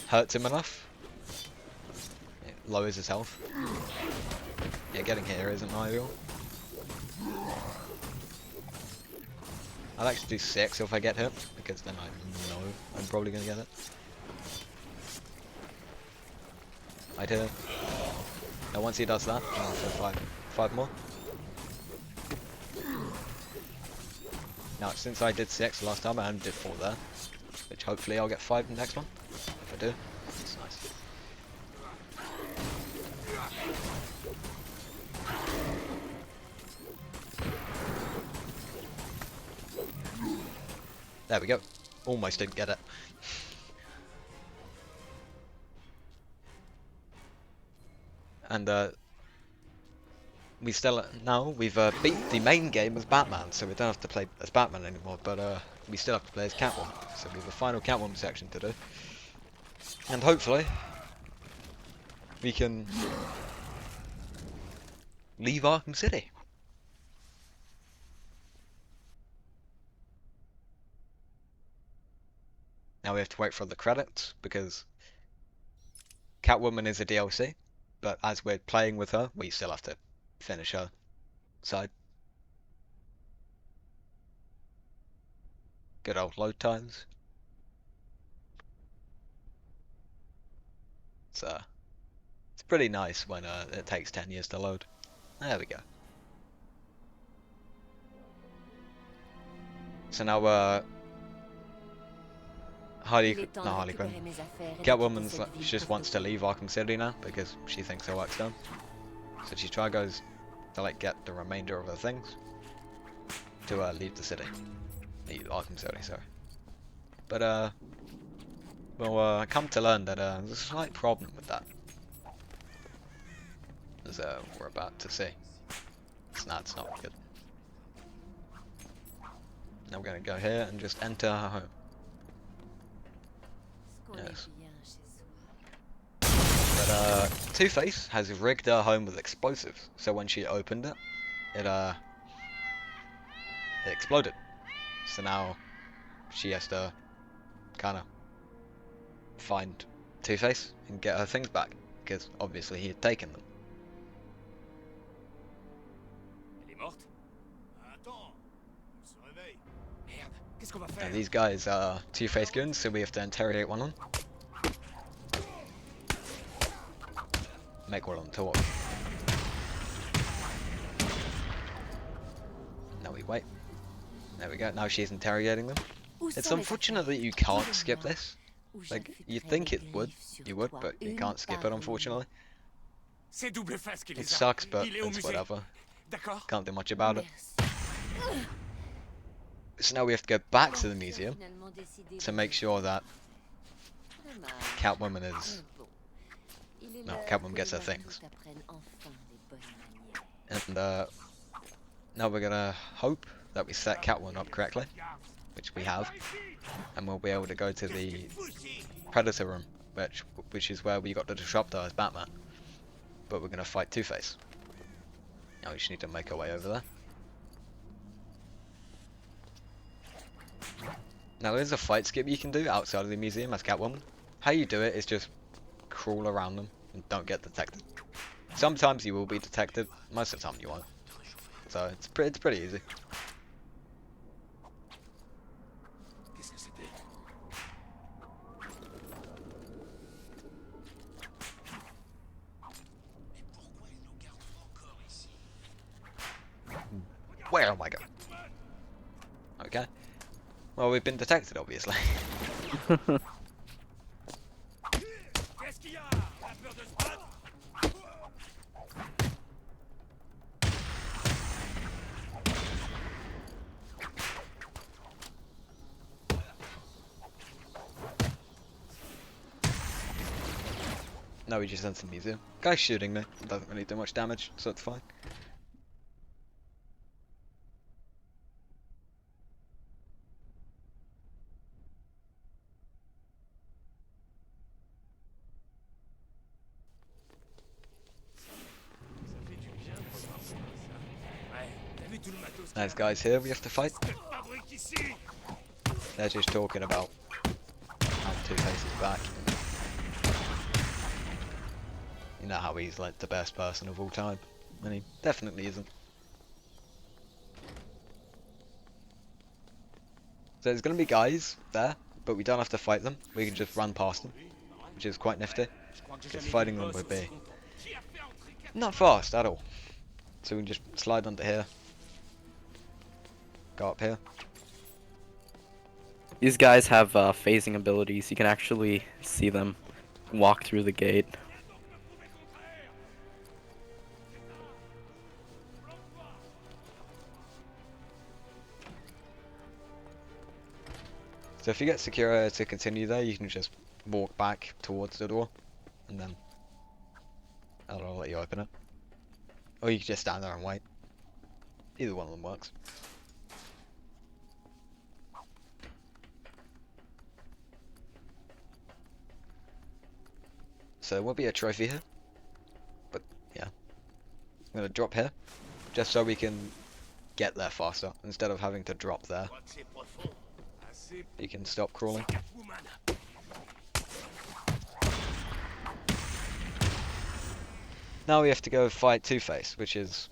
hurts him enough. It lowers his health. Yeah, getting here isn't ideal. I'll actually do 6 if I get hit, because then I know I'm probably gonna get it. I'd hit. Now once he does that, I'll do 5 more. Now since I did 6 last time, I only did 4 there. Which hopefully I'll get 5 in the next one. If I do, it's nice. There we go. Almost didn't get it. And we've beat the main game as Batman, so we don't have to play as Batman anymore. But we still have to play as Catwoman. So we have a final Catwoman section to do. And hopefully, we can leave Arkham City. Now we have to wait for the credits, because Catwoman is a DLC, but as we're playing with her, we still have to finish her side. Good old load times. It's pretty nice when it takes 10 years to load. There we go. So now Harley Quinn. Catwoman's like, she just wants to leave Arkham City now because she thinks her work's done. So she goes to like get the remainder of her things to leave the city. Leave Arkham City, sorry. But well, come to learn that there's a slight problem with that, as we're about to see. It's not good. Now we're gonna go here and just enter her home. Yes. But Two-Face has rigged her home with explosives, so when she opened it, it exploded. So now she has to kind of find Two-Face and get her things back, because obviously he had taken them. Elle est morte? Attends, on se réveille. Merde, qu'est-ce qu'on va faire? Now these guys are Two-Face goons, so we have to interrogate one of them. Make one of them talk. Now we wait. There we go, now she's interrogating them. It's unfortunate that you can't skip this. Like, you'd think you would, but you can't skip it, unfortunately. C'est Double Face qui les a. It sucks, but Il est au it's musée. whatever. D'accord? Can't do much about it. So now we have to go back to the museum to make sure that Catwoman is... No, Catwoman gets her things. And now we're gonna hope that we set Catwoman up correctly, which we have, and we'll be able to go to the Predator room, which is where we got the Disruptor as Batman. But we're gonna fight Two-Face. Now we just need to make our way over there. Now there's a fight skip you can do outside of the museum as Catwoman. How you do it is just crawl around them and don't get detected. Sometimes you will be detected, most of the time you won't. So it's pretty easy. Qu'est-ce que c'était? Mais pourquoi ils nous gardent encore ici? Where am I going? Okay. Well, we've been detected, obviously. Qu'est-ce qu'il y a? T'as peur de se battre? No, we just entered the museum. Guy's shooting me. It doesn't really do much damage, so it's fine. Ouais, t'as vu tout le matos? There's guys here we have to fight. Que fabrique ici? They're just talking about how Two-Face is back. You know how he's like the best person of all time, and he definitely isn't. So there's going to be guys there, but we don't have to fight them. We can just run past them, which is quite nifty. Just fighting them would be not fast at all. So we can just slide onto here, go up here. These guys have phasing abilities. You can actually see them walk through the gate. So if you get secure to continue there, you can just walk back towards the door, and then I'll let you open it. Or you can just stand there and wait. Either one of them works. so there will be a trophy here. But yeah, I'm gonna drop here, just so we can get there faster instead of having to drop there. You can stop crawling. Now we have to go fight Two-Face, which is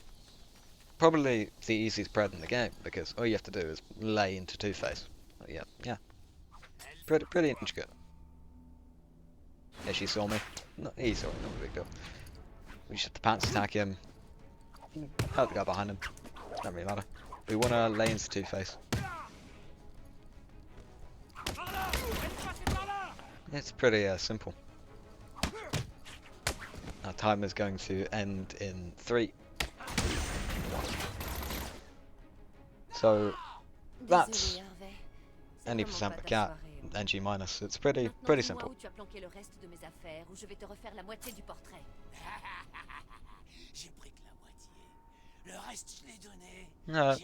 probably the easiest spread in the game, because all you have to do is lay into Two-Face. Yeah. Pretty intricate. Yeah, she saw me. No, he saw me, not a big deal. We just have to pants attack him. Hurt the guy behind him. Doesn't really matter. We want to lay into Two-Face. It's pretty simple. Our time is going to end in 3, 1. So that's any percent per cat, NG minus. It's pretty simple.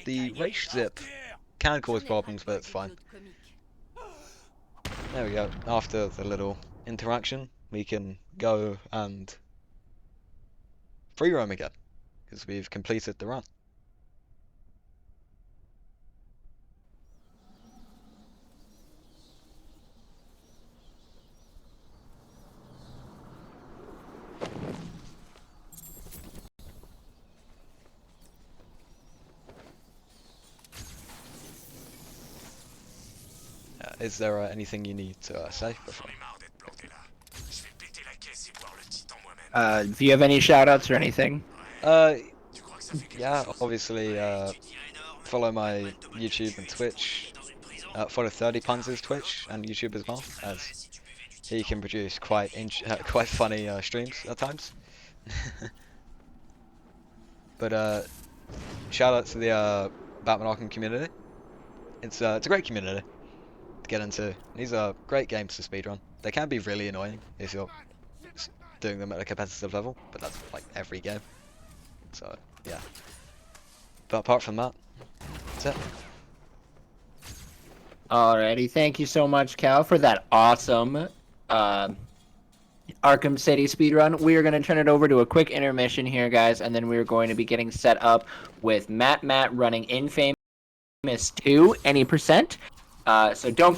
The race zip can cause problems, but it's fine. There we go. After the little interaction, we can go and free roam again, because we've completed the run. Is there anything you need to say before? Do you have any shoutouts or anything? Yeah, obviously, follow my YouTube and Twitch. Follow 30 Punz's Twitch and YouTube as well, as he can produce quite funny streams at times. But shout out to the Batman Arkham community. It's a great community to get into. These are great games to speedrun. They can be really annoying if you're doing them at a competitive level, but that's like every game. So yeah. But apart from that, that's it. Alrighty, thank you so much, Cal, for that awesome Arkham City speedrun. We are going to turn it over to a quick intermission here, guys, and then we're going to be getting set up with Matt running Infamous 2, any percent. So don't